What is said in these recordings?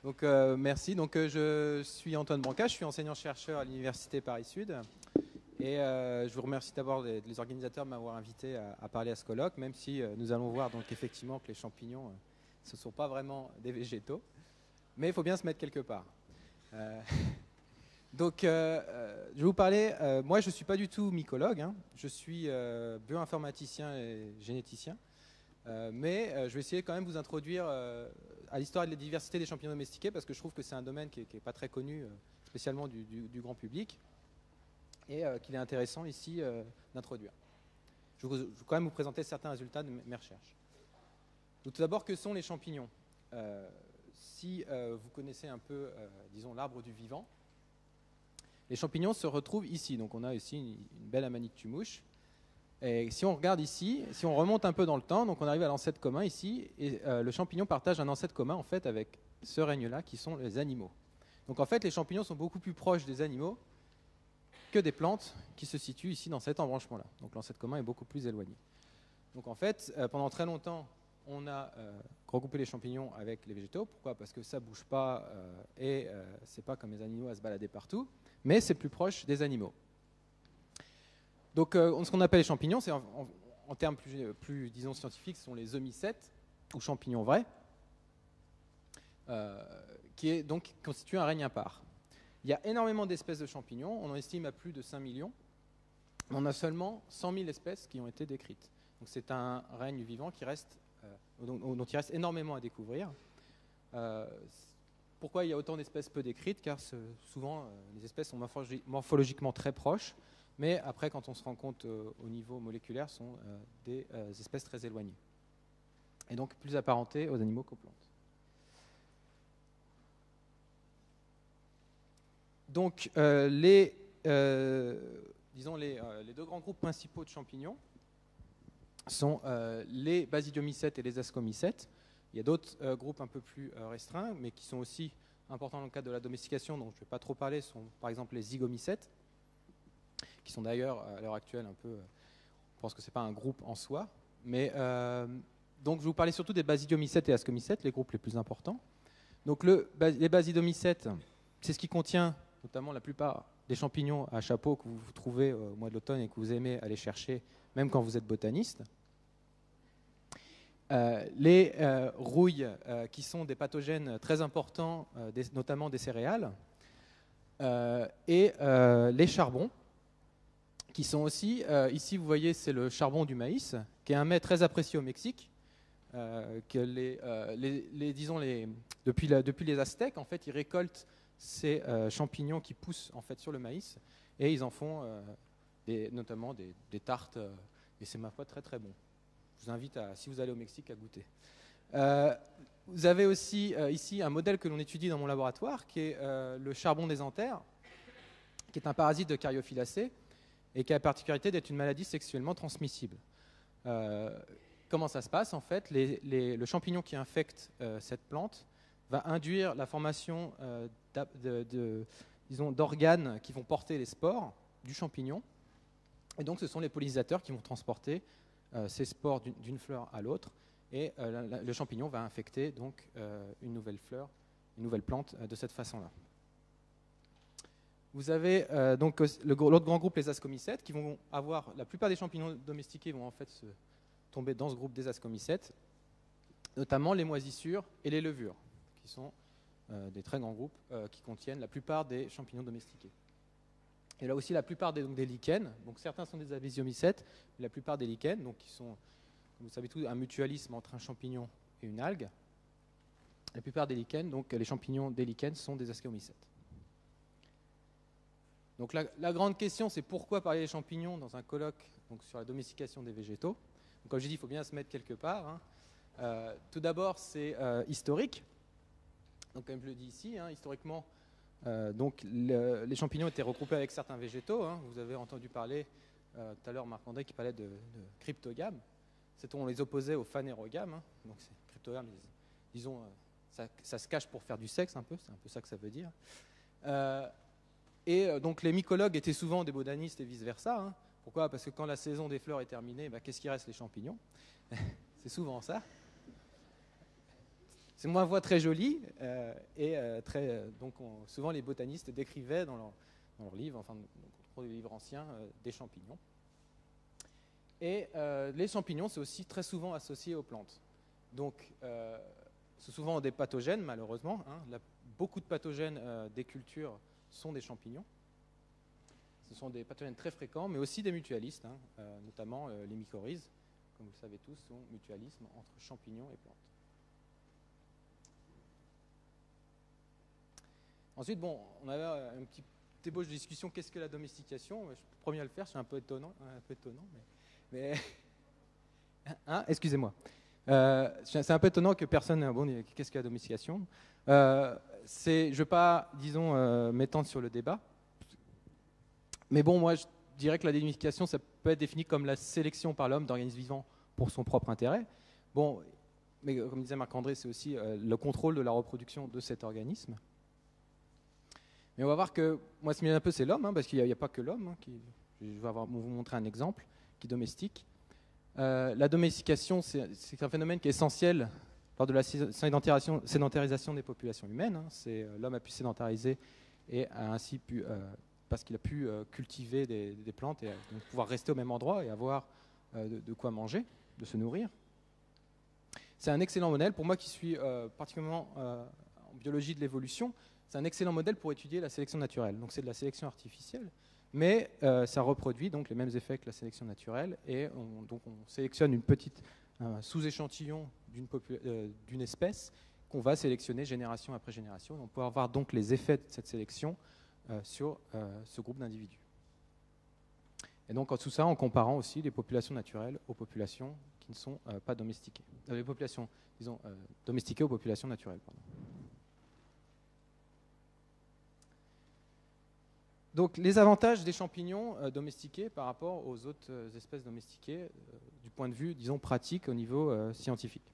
Donc, merci. Donc, je suis Antoine Branca, je suis enseignant-chercheur à l'Université Paris-Sud. Et je vous remercie d'abord les organisateurs de m'avoir invité à parler à ce colloque, même si nous allons voir donc effectivement que les champignons, ce ne sont pas vraiment des végétaux. Mais il faut bien se mettre quelque part. Donc, je vais vous parler. Moi, je ne suis pas du tout mycologue, hein. Je suis bioinformaticien et généticien. Mais je vais essayer quand même de vous introduire à l'histoire de la diversité des champignons domestiqués, parce que je trouve que c'est un domaine qui n'est pas très connu, spécialement du grand public, et qu'il est intéressant ici d'introduire. Je vais quand même vous présenter certains résultats de mes recherches. Donc, tout d'abord, que sont les champignons? Si vous connaissez un peu, disons, l'arbre du vivant, les champignons se retrouvent ici. Donc, on a ici une belle amanite tumouche. Et si on regarde ici, si on remonte un peu dans le temps, donc on arrive à l'ancêtre commun ici, et le champignon partage un ancêtre commun en fait avec ce règne-là qui sont les animaux. Donc en fait, les champignons sont beaucoup plus proches des animaux que des plantes qui se situent ici dans cet embranchement-là. Donc l'ancêtre commun est beaucoup plus éloigné. Donc en fait, pendant très longtemps, on a regroupé les champignons avec les végétaux. Pourquoi? Parce que ça ne bouge pas et c'est pas comme les animaux à se balader partout, mais c'est plus proche des animaux. Donc, ce qu'on appelle les champignons, c'est en termes plus disons, scientifiques, ce sont les eumycètes, ou champignons vrais, qui est donc constitue un règne impar. Il y a énormément d'espèces de champignons, on en estime à plus de 5 millions. On a seulement 100 000 espèces qui ont été décrites. Donc, c'est un règne vivant qui reste, dont il reste énormément à découvrir. Pourquoi il y a autant d'espèces peu décrites? Car souvent, les espèces sont morphologiquement très proches. Mais après, quand on se rend compte au niveau moléculaire, sont des espèces très éloignées. Et donc plus apparentées aux animaux qu'aux plantes. Donc les deux grands groupes principaux de champignons sont les basidiomycètes et les ascomycètes. Il y a d'autres groupes un peu plus restreints, mais qui sont aussi importants dans le cadre de la domestication, dont je ne vais pas trop parler, sont par exemple les zygomycètes, qui sont d'ailleurs à l'heure actuelle un peu, on pense que ce n'est pas un groupe en soi, mais donc je vais vous parler surtout des basidiomycètes et ascomycètes, les groupes les plus importants. Donc les basidiomycètes, c'est ce qui contient notamment la plupart des champignons à chapeau que vous trouvez au mois de l'automne et que vous aimez aller chercher, même quand vous êtes botaniste. Les rouilles, qui sont des pathogènes très importants, notamment des céréales, et les charbons, qui sont aussi, ici vous voyez c'est le charbon du maïs, qui est un mets très apprécié au Mexique, que depuis les Aztèques, en fait, ils récoltent ces champignons qui poussent en fait sur le maïs, et ils en font notamment des tartes, et c'est ma foi très très bon. Je vous invite, si vous allez au Mexique, à goûter. Vous avez aussi ici un modèle que l'on étudie dans mon laboratoire, qui est le charbon des anthères, qui est un parasite de Caryophyllacées, et qui a la particularité d'être une maladie sexuellement transmissible. Comment ça se passe? En fait, le champignon qui infecte cette plante va induire la formation d'organes qui vont porter les spores du champignon. Et donc, ce sont les pollinisateurs qui vont transporter ces spores d'une fleur à l'autre. Et le champignon va infecter donc, une nouvelle fleur, une nouvelle plante de cette façon-là. Vous avez donc l'autre grand groupe, les ascomycètes, qui vont avoir, la plupart des champignons domestiqués vont en fait tomber dans ce groupe des ascomycètes, notamment les moisissures et les levures, qui sont des très grands groupes qui contiennent la plupart des champignons domestiqués. Et là aussi, la plupart des lichens, donc certains sont des abésiomycètes, mais la plupart des lichens, donc qui sont, comme vous savez tous, un mutualisme entre un champignon et une algue. La plupart des lichens, donc les champignons des lichens, sont des ascomycètes. Donc la grande question, c'est pourquoi parler des champignons dans un colloque donc, sur la domestication des végétaux. Donc, comme j'ai dit, il faut bien se mettre quelque part. Hein. Tout d'abord, c'est historique. Donc, comme je le dis ici, hein, historiquement, donc, les champignons étaient regroupés avec certains végétaux. Hein. Vous avez entendu parler tout à l'heure Marc-André qui parlait de cryptogames. On les opposait aux phanérogames. Hein. Donc, cryptogames, disons, ça se cache pour faire du sexe un peu. C'est un peu ça que ça veut dire. Et donc les mycologues étaient souvent des botanistes et vice-versa. Hein. Pourquoi? Parce que quand la saison des fleurs est terminée, qu'est-ce qui reste? Les champignons. C'est souvent ça. C'est moins voix très jolie donc souvent les botanistes décrivaient dans leurs livres, enfin dans les livres anciens, des champignons. Et les champignons, c'est aussi très souvent associé aux plantes. Donc, c'est souvent des pathogènes, malheureusement. Beaucoup de pathogènes des cultures sont des champignons. Ce sont des pathogènes très fréquents, mais aussi des mutualistes, notamment les mycorhizes, comme vous le savez tous, sont mutualisme entre champignons et plantes. Ensuite, on avait un petit ébauche de discussion. Qu'est-ce que la domestication? Je suis le premier à le faire, c'est un peu étonnant, mais excusez-moi. C'est un peu étonnant que personne. Qu'est-ce que la domestication? Je ne veux pas, disons, m'étendre sur le débat. Mais moi, je dirais que la domestication, ça peut être défini comme la sélection par l'homme d'organismes vivants pour son propre intérêt. Mais comme disait Marc-André, c'est aussi le contrôle de la reproduction de cet organisme. Mais on va voir que, moi, ce qui m'aide un peu, c'est l'homme, parce qu'il n'y a pas que l'homme. Je vais vous montrer un exemple qui domestique. La domestication, c'est un phénomène qui est essentiel lors de la sédentarisation des populations humaines. L'homme a pu sédentariser et a ainsi pu, parce qu'il a pu cultiver des plantes et donc pouvoir rester au même endroit et avoir de quoi manger, de se nourrir. C'est un excellent modèle. Pour moi qui suis particulièrement en biologie de l'évolution, c'est un excellent modèle pour étudier la sélection naturelle. Donc c'est de la sélection artificielle, mais ça reproduit donc les mêmes effets que la sélection naturelle. Et on sélectionne une petite sous-échantillon d'une espèce qu'on va sélectionner génération après génération. On peut avoir donc les effets de cette sélection sur ce groupe d'individus. Et donc tout ça en comparant aussi les populations naturelles aux populations qui ne sont pas domestiquées. Les populations, disons, domestiquées aux populations naturelles. Pardon. Donc les avantages des champignons domestiqués par rapport aux autres espèces domestiquées du point de vue, disons, pratique au niveau scientifique.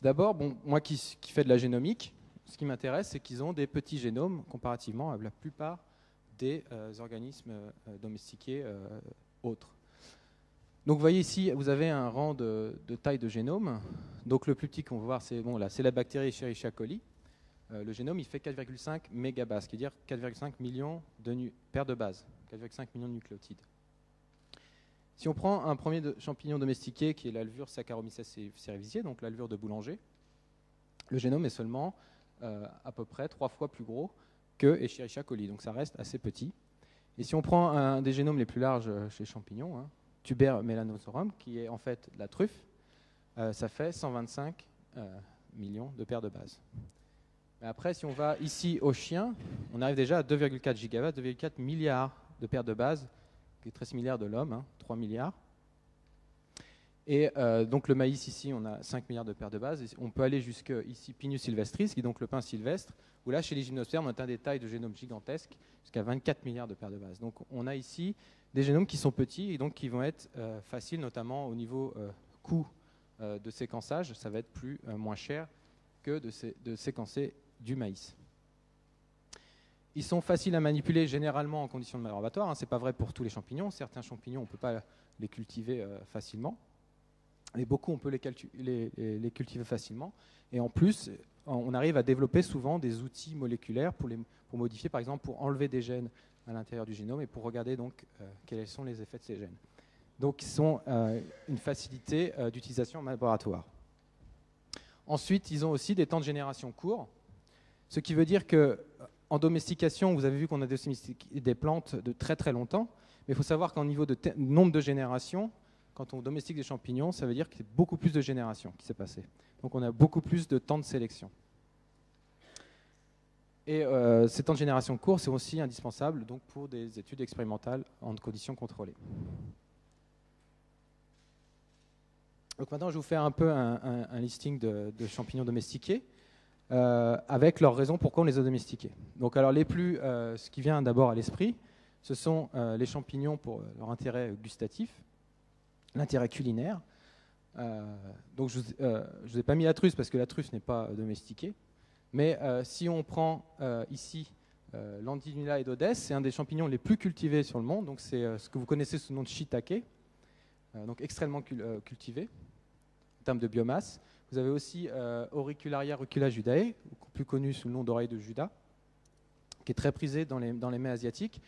D'abord, moi qui fais de la génomique, ce qui m'intéresse, c'est qu'ils ont des petits génomes comparativement à la plupart des organismes domestiqués autres. Donc vous voyez ici, vous avez un rang de taille de génome. Donc le plus petit qu'on va voir, c'est la bactérie Escherichia coli. Le génome, il fait 4,5 mégabases, ce qui veut dire 4,5 millions de paires de bases, 4,5 millions de nucléotides. Si on prend un premier champignon domestiqué, qui est la levure Saccharomyces cerevisiae, donc la levure de boulanger, le génome est seulement à peu près 3 fois plus gros que Escherichia coli, donc ça reste assez petit. Et si on prend un des génomes les plus larges chez les champignons, Tuber melanosorum, qui est en fait la truffe, ça fait 125 millions de paires de bases. Mais après, si on va ici au chien, on arrive déjà à 2,4 gigawatts, 2,4 milliards de paires de bases, qui est très similaire de l'homme, 3 milliards. Et donc le maïs ici, on a 5 milliards de paires de bases. Et on peut aller jusqu'à ici Pinus sylvestris, qui est donc le pin sylvestre, où là, chez les gymnospermes, on atteint des tailles de génome gigantesques, jusqu'à 24 milliards de paires de bases. Donc on a ici des génomes qui sont petits et donc qui vont être faciles, notamment au niveau coût de séquençage. Ça va être moins cher que de séquencer du maïs. Ils sont faciles à manipuler généralement en conditions de laboratoire. Ce n'est pas vrai pour tous les champignons. Certains champignons, on ne peut pas les cultiver facilement. Mais beaucoup, on peut les cultiver facilement. Et en plus, on arrive à développer souvent des outils moléculaires pour modifier, par exemple, pour enlever des gènes à l'intérieur du génome et pour regarder donc quels sont les effets de ces gènes. Donc, ils sont une facilité d'utilisation en laboratoire. Ensuite, ils ont aussi des temps de génération courts. Ce qui veut dire qu'en domestication, vous avez vu qu'on a domestiqué des plantes de très très longtemps, mais il faut savoir qu'en niveau de nombre de générations, quand on domestique des champignons, ça veut dire qu'il y a beaucoup plus de générations qui s'est passé. Donc on a beaucoup plus de temps de sélection. Et ces temps de génération courts, c'est aussi indispensable donc, pour des études expérimentales en conditions contrôlées. Donc maintenant, je vais vous faire un peu un listing de champignons domestiqués. Avec leurs raisons pourquoi on les a domestiqués. Donc, alors ce qui vient d'abord à l'esprit, ce sont les champignons pour leur intérêt gustatif, l'intérêt culinaire. Donc, je vous ai pas mis la truffe parce que la truffe n'est pas domestiquée. Mais si on prend ici l'Andinula edodes, c'est un des champignons les plus cultivés sur le monde. Donc, c'est ce que vous connaissez sous le nom de shiitake, donc extrêmement cultivé en termes de biomasse. Vous avez aussi Auricularia rucula judae, plus connu sous le nom d'oreille de Judas, qui est très prisé dans les mets asiatiques.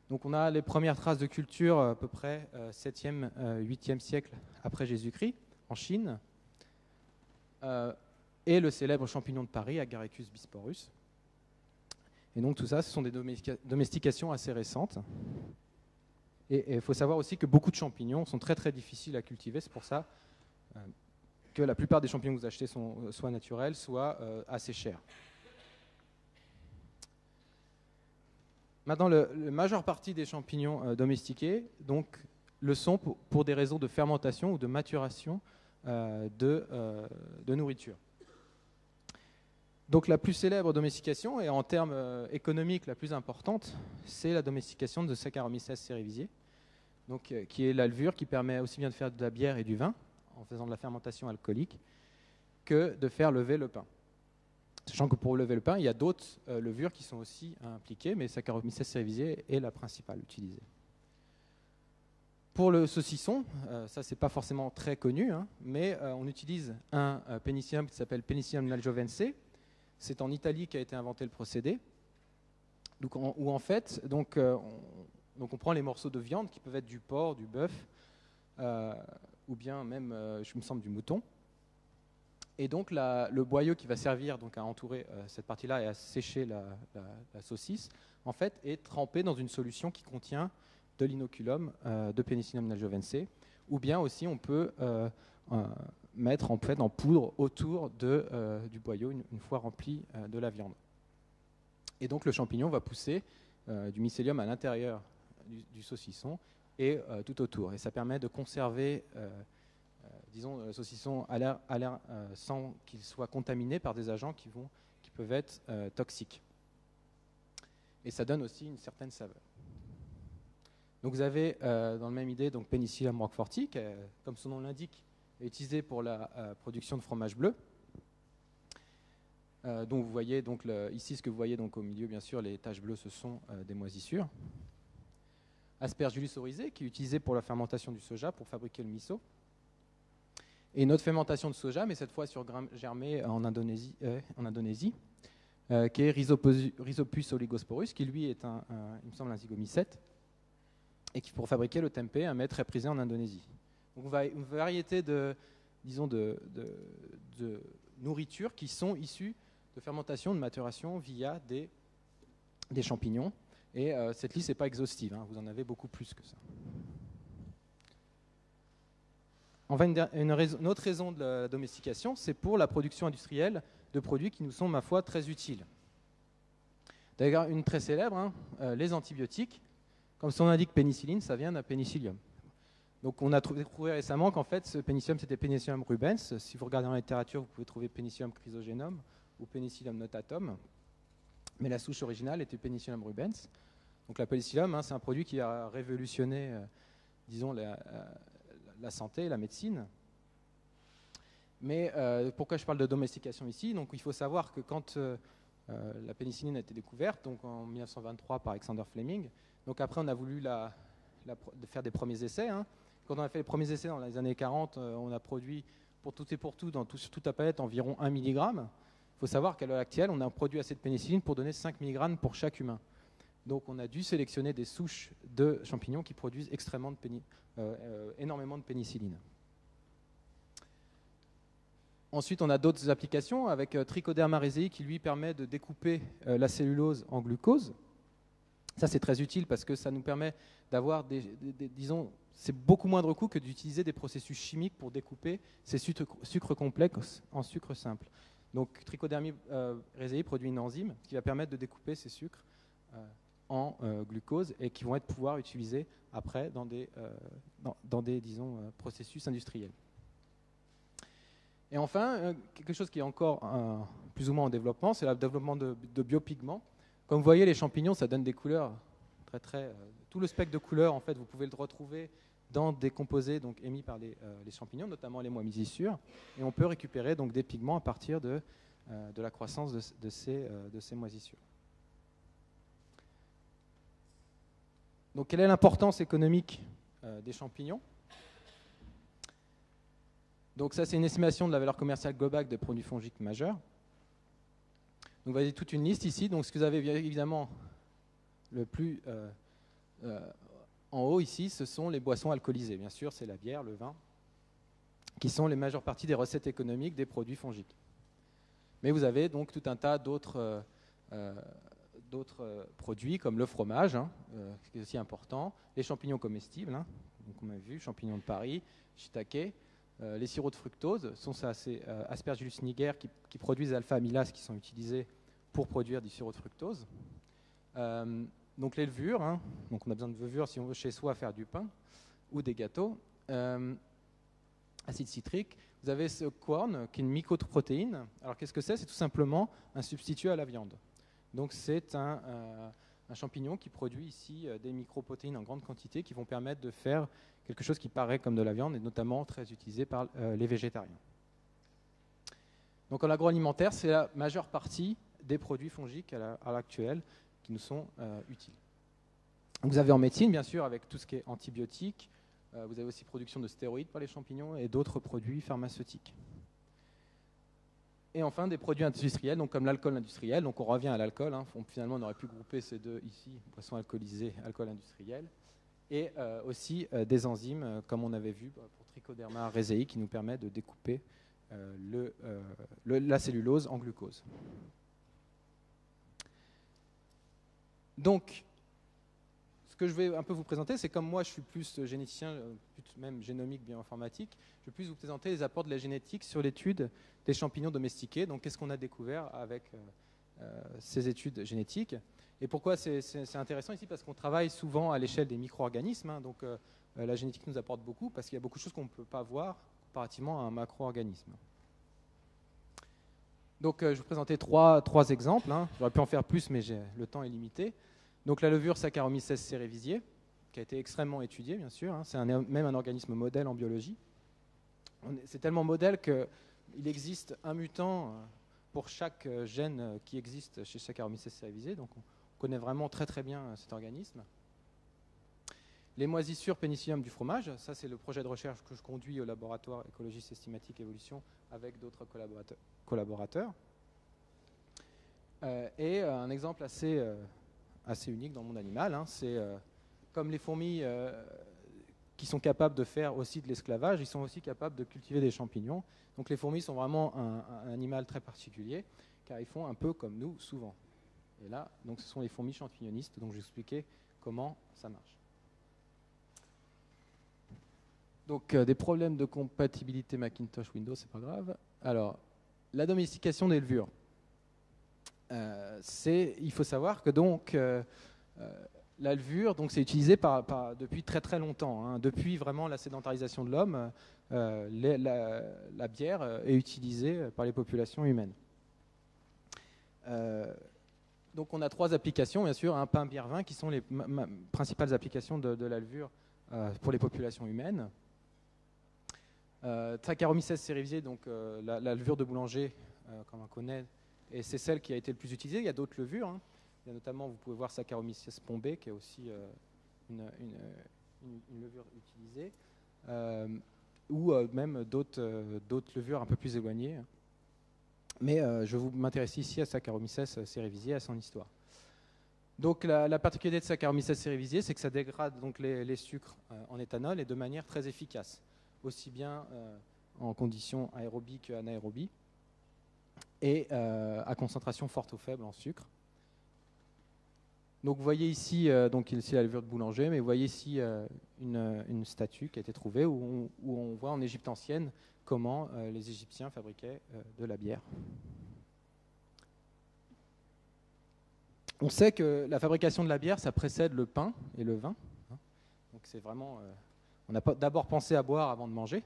Donc on a les premières traces de culture à peu près 7e, 8e siècle après Jésus-Christ, en Chine, et le célèbre champignon de Paris, Agaricus bisporus. Et donc tout ça, ce sont des domestications assez récentes. Et il faut savoir aussi que beaucoup de champignons sont très très difficiles à cultiver, c'est pour ça que la plupart des champignons que vous achetez sont soit naturels, soit assez chers. Maintenant, la majeure partie des champignons domestiqués donc, le sont pour des raisons de fermentation ou de maturation de nourriture. Donc la plus célèbre domestication, et en termes économiques la plus importante, c'est la domestication de Saccharomyces cerevisiae, donc, qui est la levure qui permet aussi bien de faire de la bière et du vin, en faisant de la fermentation alcoolique, que de faire lever le pain. Sachant que pour lever le pain, il y a d'autres levures qui sont aussi impliquées, mais Saccharomyces cerevisiae est la principale utilisée. Pour le saucisson, ça c'est pas forcément très connu, hein, mais on utilise un pénicillium qui s'appelle Penicillium naljovense. C'est en Italie qu'a été inventé le procédé, où en fait, on prend les morceaux de viande qui peuvent être du porc, du bœuf, ou bien même, je me semble, du mouton. Et donc le boyau qui va servir donc, à entourer cette partie-là et à sécher la saucisse, en fait, est trempé dans une solution qui contient de l'inoculum de Penicillium naljovense, ou bien aussi on peut mettre en poudre autour du boyau une fois rempli de la viande. Et donc le champignon va pousser du mycélium à l'intérieur du saucisson et tout autour. Et ça permet de conserver le saucisson à l'air sans qu'il soit contaminé par des agents qui peuvent être toxiques. Et ça donne aussi une certaine saveur. Donc vous avez dans la même idée donc Penicillium roqueforti, qui, comme son nom l'indique, est utilisé pour la production de fromage bleu. Donc vous voyez donc ici ce que vous voyez donc au milieu, bien sûr, les taches bleues, ce sont des moisissures. Aspergillus oryzae, qui est utilisé pour la fermentation du soja pour fabriquer le miso. Et une autre fermentation de soja, mais cette fois sur grains germés en Indonésie, qui est Rhizopus oligosporus, qui lui est il me semble un zygomycète, et qui pour fabriquer le tempeh, un mets très prisé en Indonésie. Donc une variété de nourritures qui sont issues de fermentation, de maturation via des champignons. Et cette liste n'est pas exhaustive, hein, vous en avez beaucoup plus que ça. Une autre raison de la domestication, c'est pour la production industrielle de produits qui nous sont, ma foi, très utiles. D'ailleurs, une très célèbre, hein, les antibiotiques. Comme son indique pénicilline, ça vient d'un pénicillium. Donc on a trouvé récemment qu'en fait, ce pénicillium, c'était Penicillium rubens. Si vous regardez dans la littérature, vous pouvez trouver Penicillium chrysogenum ou Penicillium notatum. Mais la souche originale était Penicillium rubens. Donc la pénicillium, hein, c'est un produit qui a révolutionné, disons, la santé, la médecine. Mais pourquoi je parle de domestication ici? Donc il faut savoir que quand la pénicilline a été découverte, donc en 1923 par Alexander Fleming, donc après on a voulu faire des premiers essais. Hein. Quand on a fait les premiers essais dans les années 40, on a produit pour tout et pour tout, sur toute la planète, environ 1 mg. Il faut savoir qu'à l'heure actuelle, on a produit assez de pénicilline pour donner 5 mg pour chaque humain. Donc on a dû sélectionner des souches de champignons qui produisent énormément de pénicilline. Ensuite, on a d'autres applications avec Trichoderma raceyi qui lui permet de découper la cellulose en glucose. Ça, c'est très utile parce que ça nous permet d'avoir disons, c'est beaucoup moindre coût que d'utiliser des processus chimiques pour découper ces sucres complexes en sucres simples. Donc, Trichoderma raceyi produit une enzyme qui va permettre de découper ces sucres en glucose et qui vont pouvoir utiliser après dans des disons, processus industriels. Et enfin, quelque chose qui est encore plus ou moins en développement, c'est le développement de biopigments. Comme vous voyez, les champignons, ça donne des couleurs tout le spectre de couleurs, en fait, vous pouvez le retrouver dans des composés donc, émis par les champignons, notamment les moisissures. Et on peut récupérer donc, des pigments à partir de la croissance de ces moisissures. Donc, quelle est l'importance économique des champignons? Donc ça, c'est une estimation de la valeur commerciale globale des produits fongiques majeurs. Donc vous voyez toute une liste ici. Donc ce que vous avez évidemment le plus en haut ici, ce sont les boissons alcoolisées. Bien sûr, c'est la bière, le vin, qui sont les majeures parties des recettes économiques des produits fongiques. Mais vous avez donc tout un tas d'autres produits comme le fromage, qui est aussi important, les champignons comestibles, donc on a vu, champignons de Paris, shiitake, les sirops de fructose, sont ces Aspergillus niger qui produisent alpha-amylase qui sont utilisés pour produire du sirop de fructose. Donc les levures, donc on a besoin de levures si on veut chez soi faire du pain ou des gâteaux. Acide citrique, vous avez ce corn qui est une mycoprotéine. Alors qu'est-ce que c'est? C'est tout simplement un substitut à la viande. Donc c'est un champignon qui produit ici des microprotéines en grande quantité qui vont permettre de faire quelque chose qui paraît comme de la viande et notamment très utilisé par les végétariens. Donc en agroalimentaire, c'est la majeure partie des produits fongiques à l'heure actuelle qui nous sont utiles. Donc vous avez en médecine, bien sûr, avec tout ce qui est antibiotiques, vous avez aussi production de stéroïdes par les champignons et d'autres produits pharmaceutiques. Et enfin, des produits industriels, donc comme l'alcool industriel. Donc on revient à l'alcool. Finalement, on aurait pu grouper ces deux ici, boissons alcoolisées, alcool industriel. Et aussi des enzymes, comme on avait vu pour Trichoderma raceyi, qui nous permet de découper la cellulose en glucose. Donc, ce que je vais un peu vous présenter, c'est comme moi je suis plus généticien, même génomique, bioinformatique, je vais plus vous présenter les apports de la génétique sur l'étude des champignons domestiqués. Donc qu'est-ce qu'on a découvert avec ces études génétiques? Et pourquoi c'est intéressant ici? Parce qu'on travaille souvent à l'échelle des micro-organismes. Donc la génétique nous apporte beaucoup parce qu'il y a beaucoup de choses qu'on ne peut pas voir comparativement à un macro-organisme. Donc je vais vous présenter trois exemples. J'aurais pu en faire plus, mais le temps est limité. Donc la levure Saccharomyces cerevisiae, qui a été extrêmement étudiée, bien sûr. C'est même un organisme modèle en biologie. C'est tellement modèle qu'il existe un mutant pour chaque gène qui existe chez Saccharomyces cerevisiae. Donc on connaît vraiment très très bien cet organisme. Les moisissures Penicillium du fromage, ça c'est le projet de recherche que je conduis au laboratoire Écologie Systématique Évolution avec d'autres collaborateurs. Et un exemple assez unique dans le monde animal, c'est comme les fourmis qui sont capables de faire aussi de l'esclavage, ils sont aussi capables de cultiver des champignons. Donc les fourmis sont vraiment un animal très particulier, car ils font un peu comme nous souvent. Et là, donc ce sont les fourmis champignonistes, donc je vais expliquer comment ça marche. Donc des problèmes de compatibilité Macintosh Windows, c'est pas grave. Alors, la domestication des levures. Il faut savoir que donc la levure, donc c'est utilisé depuis très très longtemps. Depuis vraiment la sédentarisation de l'homme, la bière est utilisée par les populations humaines. Donc on a trois applications, bien sûr, pain, bière, vin, qui sont les principales applications de la levure pour les populations humaines. Saccharomyces cerevisiae, donc la levure de boulanger, comme on connaît, et c'est celle qui a été le plus utilisée. Il y a d'autres levures. Il y a notamment, vous pouvez voir Saccharomyces bombay, qui est aussi une levure utilisée, ou même d'autres levures un peu plus éloignées. Mais je vais m'intéresser ici à Saccharomyces cerevisiae, à son histoire. Donc la particularité de Saccharomyces cerevisiae, c'est que ça dégrade donc les sucres en éthanol et de manière très efficace, aussi bien en conditions aérobies qu'anaérobies, et à concentration forte ou faible en sucre. Donc vous voyez ici, ici la levure de boulanger, mais vous voyez ici une statue qui a été trouvée où on voit en Égypte ancienne comment les Égyptiens fabriquaient de la bière. On sait que la fabrication de la bière, ça précède le pain et le vin. Donc c'est vraiment, on a d'abord pensé à boire avant de manger.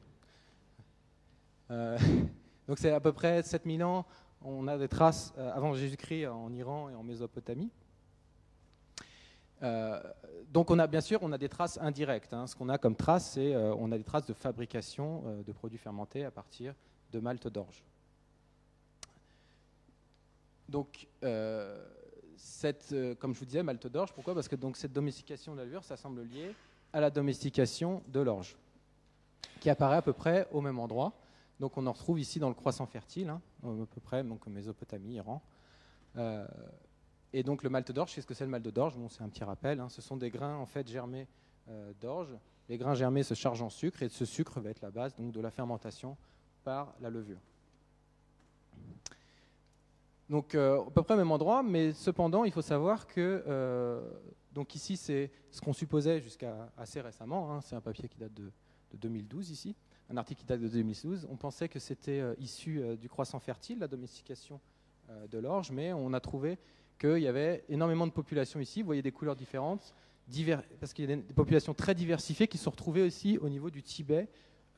Donc c'est à peu près 7000 ans, on a des traces avant Jésus-Christ en Iran et en Mésopotamie. Donc on a bien sûr on a des traces indirectes. Ce qu'on a comme traces, c'est on a des traces de fabrication de produits fermentés à partir de malt d'orge. Donc comme je vous disais, malt d'orge, pourquoi? Parce que donc cette domestication de la levure, ça semble lié à la domestication de l'orge, qui apparaît à peu près au même endroit. Donc on en retrouve ici dans le croissant fertile, hein, à peu près, donc Mésopotamie, Iran. Et donc le malt d'orge, qu'est-ce que c'est le malt d'orge? Bon, c'est un petit rappel, hein, ce sont des grains en fait germés d'orge. Les grains germés se chargent en sucre et ce sucre va être la base donc, de la fermentation par la levure. Donc à peu près au même endroit, mais cependant il faut savoir que donc ici c'est ce qu'on supposait jusqu'à assez récemment, hein, c'est un papier qui date de 2012 ici, un article qui date de 2012, on pensait que c'était issu du croissant fertile, la domestication de l'orge, mais on a trouvé qu'il y avait énormément de populations ici, vous voyez des couleurs différentes, parce qu'il y a des populations très diversifiées qui se sont retrouvées aussi au niveau du Tibet,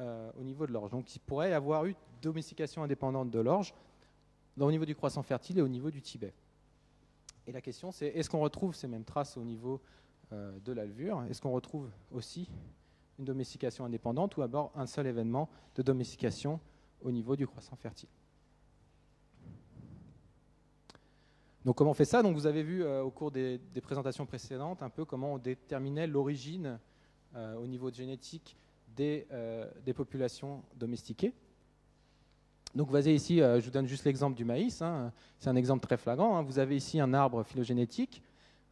au niveau de l'orge. Donc il pourrait y avoir eu domestication indépendante de l'orge au niveau du croissant fertile et au niveau du Tibet. Et la question c'est, est-ce qu'on retrouve ces mêmes traces au niveau de la levure? Est-ce qu'on retrouve aussi une domestication indépendante ou d'abord un seul événement de domestication au niveau du croissant fertile? Donc comment on fait ça? Donc vous avez vu au cours des présentations précédentes un peu comment on déterminait l'origine au niveau de génétique des populations domestiquées. Donc vous voyez ici, je vous donne juste l'exemple du maïs, hein, c'est un exemple très flagrant, hein. Vous avez ici un arbre phylogénétique,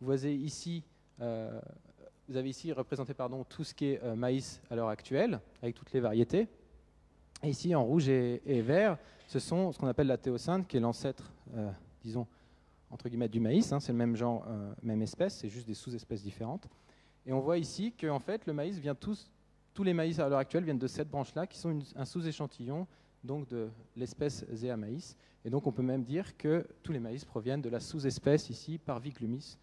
vous avez ici représenté tout ce qui est maïs à l'heure actuelle, avec toutes les variétés. Et ici en rouge et vert, ce sont ce qu'on appelle la théocinthe, qui est l'ancêtre, disons, entre guillemets, du maïs, hein, c'est le même genre, même espèce, c'est juste des sous-espèces différentes. Et on voit ici que en fait, le maïs vient tous les maïs à l'heure actuelle viennent de cette branche-là, qui sont un sous-échantillon donc de l'espèce Zea maïs. Et donc on peut même dire que tous les maïs proviennent de la sous-espèce ici Parviglumis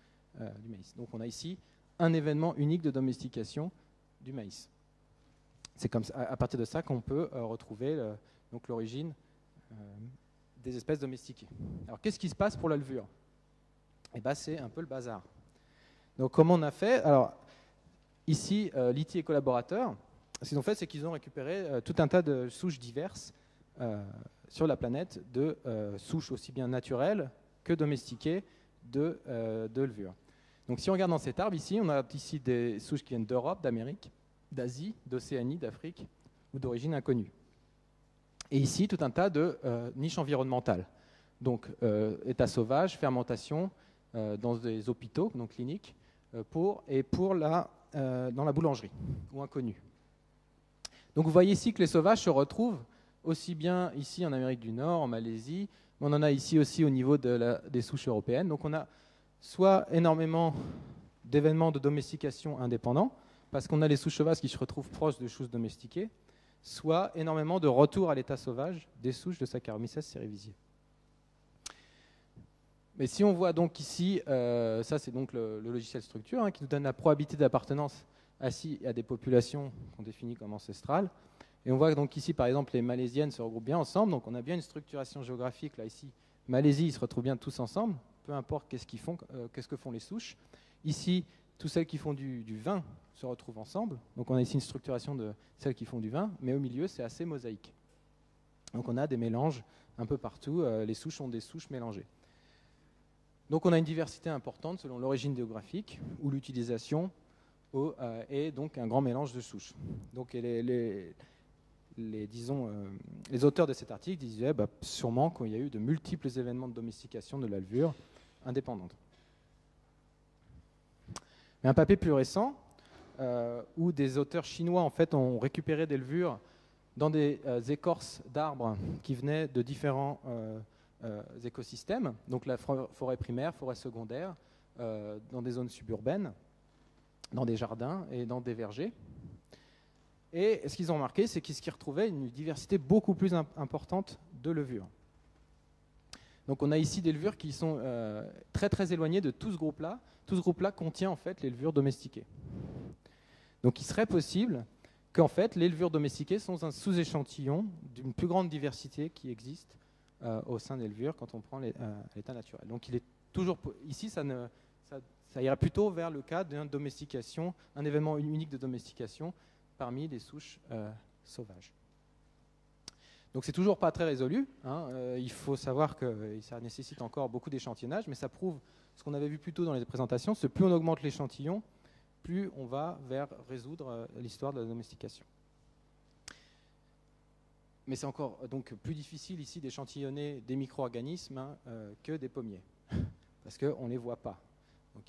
du maïs. Donc on a ici un événement unique de domestication du maïs. C'est comme ça, à partir de ça qu'on peut retrouver donc l'origine des espèces domestiquées. Alors qu'est-ce qui se passe pour la levure? Eh ben, c'est un peu le bazar. Donc comment on a fait? Alors ici, Liti et collaborateurs, ce qu'ils ont fait, c'est qu'ils ont récupéré tout un tas de souches diverses sur la planète, de souches aussi bien naturelles que domestiquées de levure. Donc si on regarde dans cet arbre ici, on a ici des souches qui viennent d'Europe, d'Amérique, d'Asie, d'Océanie, d'Afrique ou d'origine inconnue. Et ici, tout un tas de niches environnementales. Donc état sauvage, fermentation dans des hôpitaux, donc cliniques, dans la boulangerie ou inconnue. Donc vous voyez ici que les sauvages se retrouvent aussi bien ici en Amérique du Nord, en Malaisie, mais on en a ici aussi au niveau des souches européennes. Donc on a soit énormément d'événements de domestication indépendants, parce qu'on a les souches sauvages qui se retrouvent proches de souches domestiquées, soit énormément de retour à l'état sauvage des souches de Saccharomyces cerevisiae. Mais si on voit donc ici, ça c'est donc le logiciel structure, hein, qui nous donne la probabilité d'appartenance à des populations qu'on définit comme ancestrales. Et on voit donc ici, par exemple, les Malaisiennes se regroupent bien ensemble, donc on a bien une structuration géographique. Là, ici, Malaisie, ils se retrouvent bien tous ensemble, peu importe qu'est-ce que font les souches. Ici, toutes celles qui font du vin se retrouvent ensemble. Donc on a ici une structuration de celles qui font du vin, mais au milieu, c'est assez mosaïque. Donc on a des mélanges un peu partout, les souches ont des souches mélangées. Donc on a une diversité importante selon l'origine géographique ou l'utilisation, et donc un grand mélange de souches. Donc les auteurs de cet article disaient sûrement qu'il y a eu de multiples événements de domestication de la levure indépendante. Mais un papier plus récent, où des auteurs chinois en fait, ont récupéré des levures dans des écorces d'arbres qui venaient de différents écosystèmes, donc la forêt primaire, forêt secondaire, dans des zones suburbaines, dans des jardins et dans des vergers. Et ce qu'ils ont remarqué, c'est qu'ils retrouvaient une diversité beaucoup plus importante de levures. Donc on a ici des levures qui sont très très éloignées de tout ce groupe-là. Tout ce groupe-là contient en fait les levures domestiquées. Donc il serait possible qu'en fait les levures domestiquées sont un sous-échantillon d'une plus grande diversité qui existe au sein des levures quand on prend l'état naturel. Donc il est toujours ici, ça irait plutôt vers le cas d'une domestication, un événement unique de domestication parmi les souches sauvages. Donc c'est toujours pas très résolu, hein. Il faut savoir que ça nécessite encore beaucoup d'échantillonnage, mais ça prouve ce qu'on avait vu plus tôt dans les présentations, c'est plus on augmente l'échantillon, plus on va vers résoudre l'histoire de la domestication. Mais c'est encore donc plus difficile ici d'échantillonner des micro-organismes que des pommiers, parce qu'on ne les voit pas. Donc,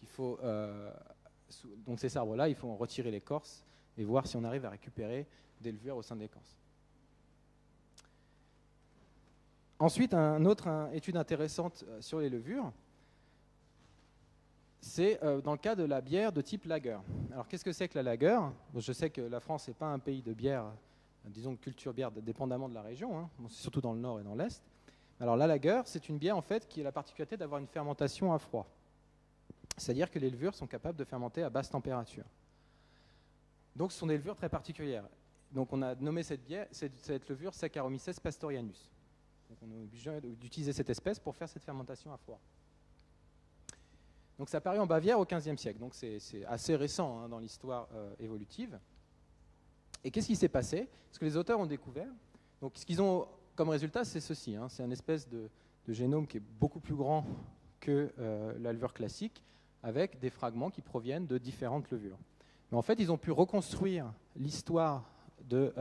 donc ces arbres-là, il faut en retirer l'écorce et voir si on arrive à récupérer des levures au sein de l'écorce. Ensuite, une autre étude intéressante sur les levures, c'est dans le cas de la bière de type lager. Alors, qu'est-ce que c'est que la lager? Je sais que la France n'est pas un pays de bière, disons de culture bière, dépendamment de la région, hein. Bon, c'est surtout dans le nord et dans l'est. Alors, la lager, c'est une bière en fait qui a la particularité d'avoir une fermentation à froid. C'est-à-dire que les levures sont capables de fermenter à basse température. Donc, ce sont des levures très particulières. Donc, on a nommé cette levure Saccharomyces pastorianus. Donc, on est obligé d'utiliser cette espèce pour faire cette fermentation à froid. Donc, ça apparaît en Bavière au XVe siècle. Donc, c'est assez récent dans l'histoire évolutive. Et qu'est-ce qui s'est passé? Ce que les auteurs ont découvert, donc, ce qu'ils ont comme résultat, c'est ceci. C'est une espèce de génome qui est beaucoup plus grand que la levure classique, avec des fragments qui proviennent de différentes levures. Mais en fait, ils ont pu reconstruire l'histoire de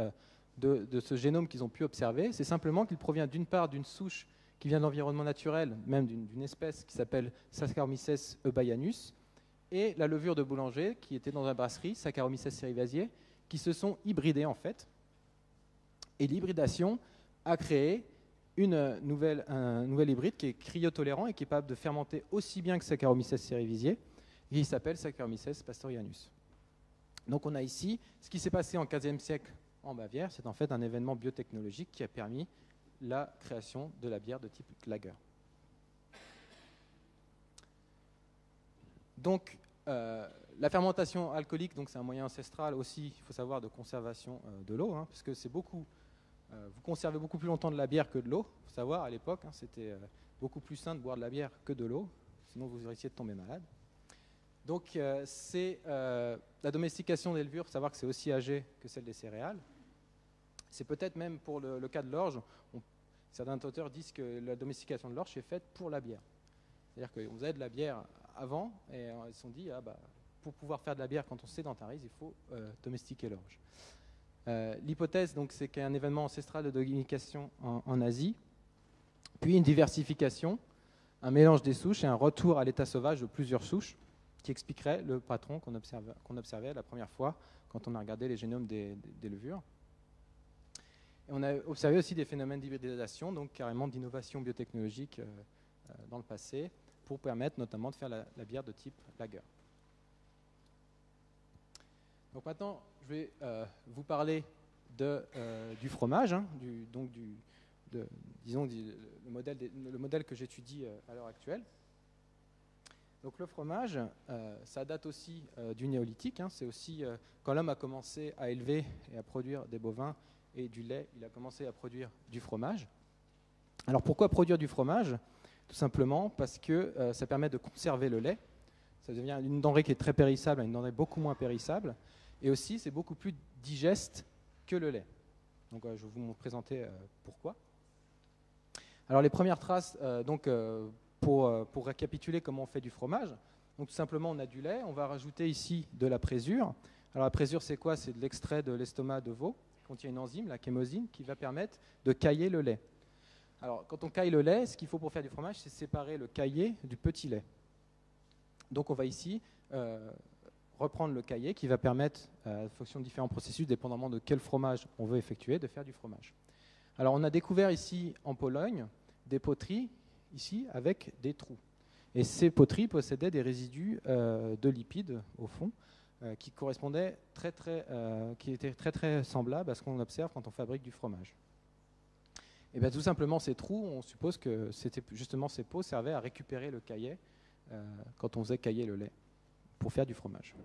ce génome qu'ils ont pu observer. C'est simplement qu'il provient d'une part d'une souche qui vient de l'environnement naturel, même d'une espèce qui s'appelle Saccharomyces eubayanus, et la levure de boulanger qui était dans la brasserie, Saccharomyces cerevisiae, qui se sont hybridés en fait. Et l'hybridation a créé un nouvel hybride qui est cryotolérant et qui est capable de fermenter aussi bien que Saccharomyces cerevisiae, qui s'appelle Saccharomyces pastorianus. Donc on a ici ce qui s'est passé en XVe siècle en Bavière, c'est en fait un événement biotechnologique qui a permis la création de la bière de type lager. Donc la fermentation alcoolique, c'est un moyen ancestral aussi, il faut savoir, de conservation de l'eau, puisque c'est vous conservez beaucoup plus longtemps de la bière que de l'eau. Il faut savoir, à l'époque, c'était beaucoup plus sain de boire de la bière que de l'eau, sinon vous risquiez de tomber malade. Donc, c'est la domestication des levures, il faut savoir que c'est aussi âgé que celle des céréales. C'est peut-être même pour le cas de l'orge, certains auteurs disent que la domestication de l'orge est faite pour la bière. C'est-à-dire qu'on faisait de la bière avant, et ils se sont dit, pour pouvoir faire de la bière quand on se sédentarise, il faut domestiquer l'orge. L'hypothèse, c'est qu'il y a un événement ancestral de domestication en Asie, puis une diversification, un mélange des souches et un retour à l'état sauvage de plusieurs souches qui expliquerait le patron qu'on observait la première fois quand on a regardé les génomes des levures. Et on a observé aussi des phénomènes d'hybridisation, donc carrément d'innovation biotechnologique dans le passé, pour permettre notamment de faire la bière de type lager. Donc maintenant, je vais vous parler du fromage, le modèle que j'étudie à l'heure actuelle. Donc le fromage, ça date aussi du néolithique. C'est aussi quand l'homme a commencé à élever et à produire des bovins et du lait, il a commencé à produire du fromage. Alors pourquoi produire du fromage? Tout simplement parce que ça permet de conserver le lait. Ça devient une denrée qui est très périssable à une denrée beaucoup moins périssable. Et aussi, c'est beaucoup plus digeste que le lait. Donc je vais vous présenter pourquoi. Alors les premières traces, pour récapituler comment on fait du fromage, donc tout simplement on a du lait, on va rajouter ici de la présure. Alors la présure c'est quoi? C'est de l'extrait de l'estomac de veau, qui contient une enzyme, la chémosine, qui va permettre de cailler le lait. Alors quand on caille le lait, ce qu'il faut pour faire du fromage, c'est séparer le caillé du petit lait. Donc on va ici reprendre le caillé qui va permettre, en fonction de différents processus, dépendamment de quel fromage on veut effectuer, de faire du fromage. Alors on a découvert ici en Pologne des poteries ici avec des trous. Et ces poteries possédaient des résidus de lipides au fond qui correspondaient qui étaient très très semblables à ce qu'on observe quand on fabrique du fromage. Et bien tout simplement ces trous, on suppose que c'était justement ces pots servaient à récupérer le caillet quand on faisait cailler le lait pour faire du fromage.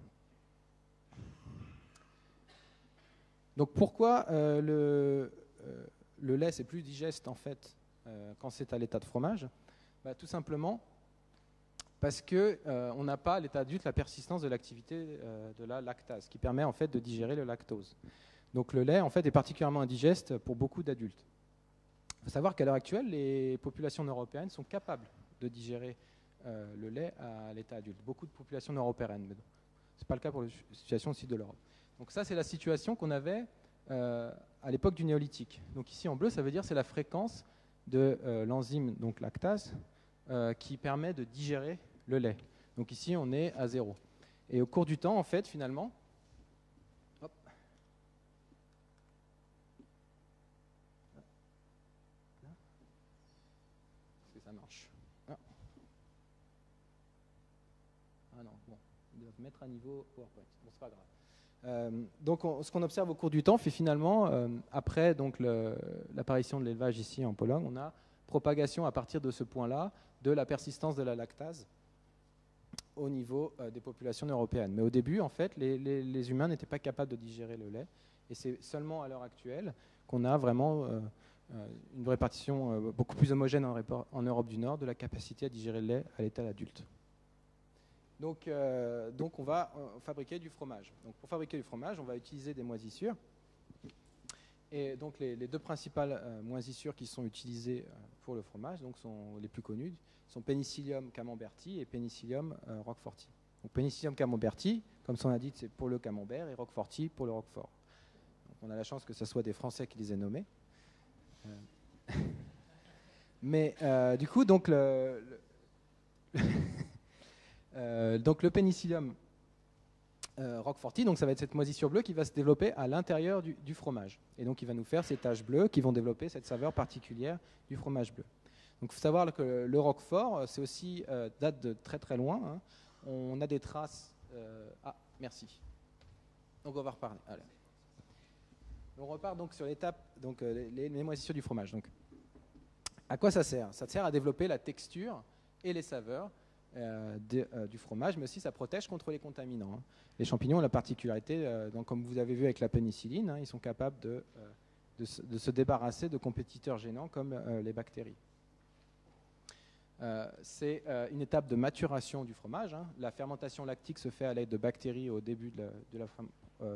Donc pourquoi le lait c'est plus digeste en fait quand c'est à l'état de fromage? Tout simplement parce qu'on n'a pas à l'état adulte la persistance de l'activité de la lactase qui permet en fait de digérer le lactose. Donc le lait en fait est particulièrement indigeste pour beaucoup d'adultes. Il faut savoir qu'à l'heure actuelle, les populations européennes sont capables de digérer le lait à l'état adulte. Beaucoup de populations européennes, mais ce n'est pas le cas pour la situation aussi de l'Europe. Donc ça, c'est la situation qu'on avait à l'époque du néolithique. Donc ici en bleu, ça veut dire c'est la fréquence de l'enzyme donc lactase qui permet de digérer le lait. Donc ici on est à 0. Et au cours du temps, en fait, finalement, hop, est-ce que ça marche? Ah non, bon, ils doivent mettre à niveau PowerPoint. Bon, c'est pas grave. Donc, ce qu'on observe au cours du temps, fait finalement, après donc l'apparition de l'élevage ici en Pologne, on a propagation à partir de ce point-là de la persistance de la lactase au niveau des populations européennes. Mais au début, en fait, les humains n'étaient pas capables de digérer le lait. Et c'est seulement à l'heure actuelle qu'on a vraiment une répartition beaucoup plus homogène en Europe du Nord de la capacité à digérer le lait à l'état adulte. Donc on va fabriquer du fromage. Donc pour fabriquer du fromage, on va utiliser des moisissures. Et donc les deux principales moisissures qui sont utilisées pour le fromage donc sont les plus connues, sont Penicillium camemberti et Penicillium roqueforti. Donc Penicillium camemberti, comme son indique, c'est pour le camembert, et Roqueforti pour le roquefort. Donc on a la chance que ce soit des Français qui les aient nommés. Mais du coup, donc donc le Penicillium roqueforti, donc ça va être cette moisissure bleue qui va se développer à l'intérieur du fromage. Et donc il va nous faire ces taches bleues qui vont développer cette saveur particulière du fromage bleu. Donc il faut savoir que le roquefort, c'est aussi date de très très loin. Hein. On a des traces. Ah, merci. Donc on va reparler. Allez. On repart donc sur l'étape, donc les moisissures du fromage. Donc, à quoi ça sert? Ça sert à développer la texture et les saveurs du fromage, mais aussi ça protège contre les contaminants. Hein. Les champignons ont la particularité, donc, comme vous avez vu avec la pénicilline, hein, ils sont capables de se débarrasser de compétiteurs gênants comme les bactéries. C'est une étape de maturation du fromage. Hein. La fermentation lactique se fait à l'aide de bactéries au début de la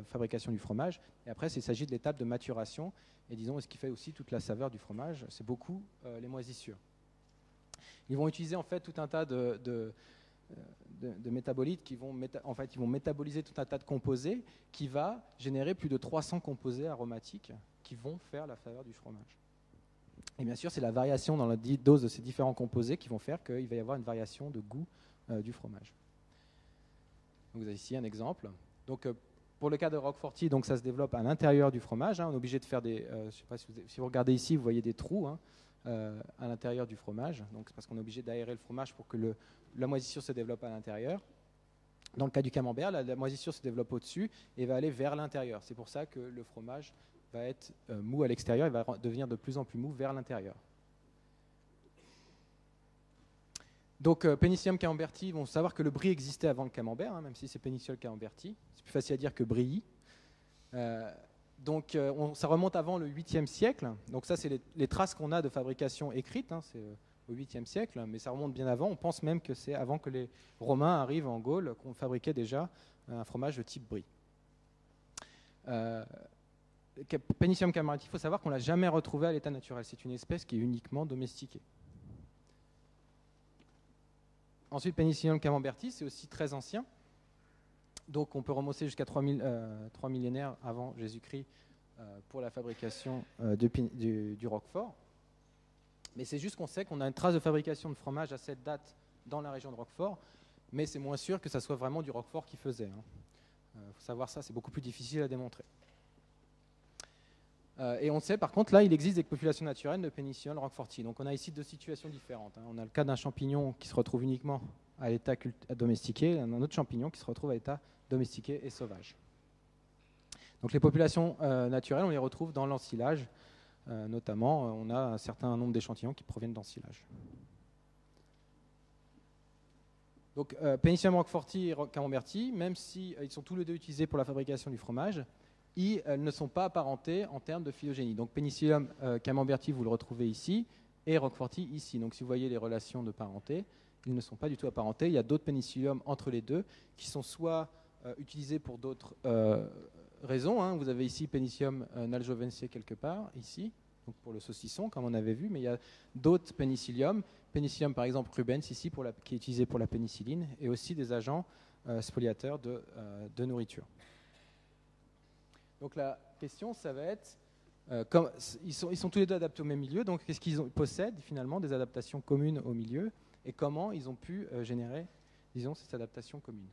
fabrication du fromage. Et après, il s'agit de l'étape de maturation. Et disons, ce qui fait aussi toute la saveur du fromage, c'est beaucoup les moisissures. Ils vont utiliser en fait tout un tas de métabolites qui vont, ils vont métaboliser tout un tas de composés qui va générer plus de 300 composés aromatiques qui vont faire la saveur du fromage. Et bien sûr, c'est la variation dans la dose de ces différents composés qui vont faire qu'il va y avoir une variation de goût du fromage. Donc, vous avez ici un exemple. Donc, pour le cas de Roqueforti, donc ça se développe à l'intérieur du fromage. Hein. On est obligé de faire des. Je ne sais pas si vous regardez ici, vous voyez des trous hein, à l'intérieur du fromage. Donc, c'est parce qu'on est obligé d'aérer le fromage pour que la moisissure se développe à l'intérieur. Dans le cas du camembert, la moisissure se développe au-dessus et va aller vers l'intérieur. C'est pour ça que le fromage va être mou à l'extérieur et va devenir de plus en plus mou vers l'intérieur. Donc Penicillium camemberti, on va savoir que le brie existait avant le camembert, hein, même si c'est Penicillium camemberti. C'est plus facile à dire que brillis. Donc ça remonte avant le 8e siècle. Donc ça, c'est les traces qu'on a de fabrication écrite. Hein, c'est au 8e siècle, mais ça remonte bien avant. On pense même que c'est avant que les Romains arrivent en Gaule qu'on fabriquait déjà un fromage de type brie. Penicillium camemberti, il faut savoir qu'on ne l'a jamais retrouvé à l'état naturel. C'est une espèce qui est uniquement domestiquée. Ensuite, Penicillium camemberti, c'est aussi très ancien. Donc on peut remonter jusqu'à 3 millénaires avant Jésus-Christ pour la fabrication du roquefort. Mais c'est juste qu'on sait qu'on a une trace de fabrication de fromage à cette date dans la région de Roquefort, mais c'est moins sûr que ça soit vraiment du roquefort qui faisait. Faut savoir ça, c'est beaucoup plus difficile à démontrer. Et on sait par contre, là, il existe des populations naturelles de Penicillium roqueforti. Donc on a ici deux situations différentes. Hein. On a le cas d'un champignon qui se retrouve uniquement à l'état domestiqué, et un autre champignon qui se retrouve à l'état domestiqué et sauvage. Donc les populations naturelles, on les retrouve dans l'ensilage. Notamment, on a un certain nombre d'échantillons qui proviennent d'ensilage. Donc Penicillium roqueforti et camemberti, même s'ils sont tous les deux utilisés pour la fabrication du fromage, ils ne sont pas apparentés en termes de phylogénie. Donc Penicillium camemberti, vous le retrouvez ici, et Roqueforti ici. Donc si vous voyez les relations de parenté, ils ne sont pas du tout apparentés. Il y a d'autres pénicilliums entre les deux qui sont soit utilisés pour d'autres raisons. Hein. Vous avez ici Penicillium naljovense quelque part, ici, donc pour le saucisson, comme on avait vu, mais il y a d'autres pénicilliums. Penicillium par exemple rubens ici, qui est utilisé pour la pénicilline, et aussi des agents spoliateurs de nourriture. Donc la question, ça va être, ils sont tous les deux adaptés au même milieu, donc est-ce qu'ils possèdent finalement des adaptations communes au milieu, et comment ils ont pu générer, disons, cette adaptation commune.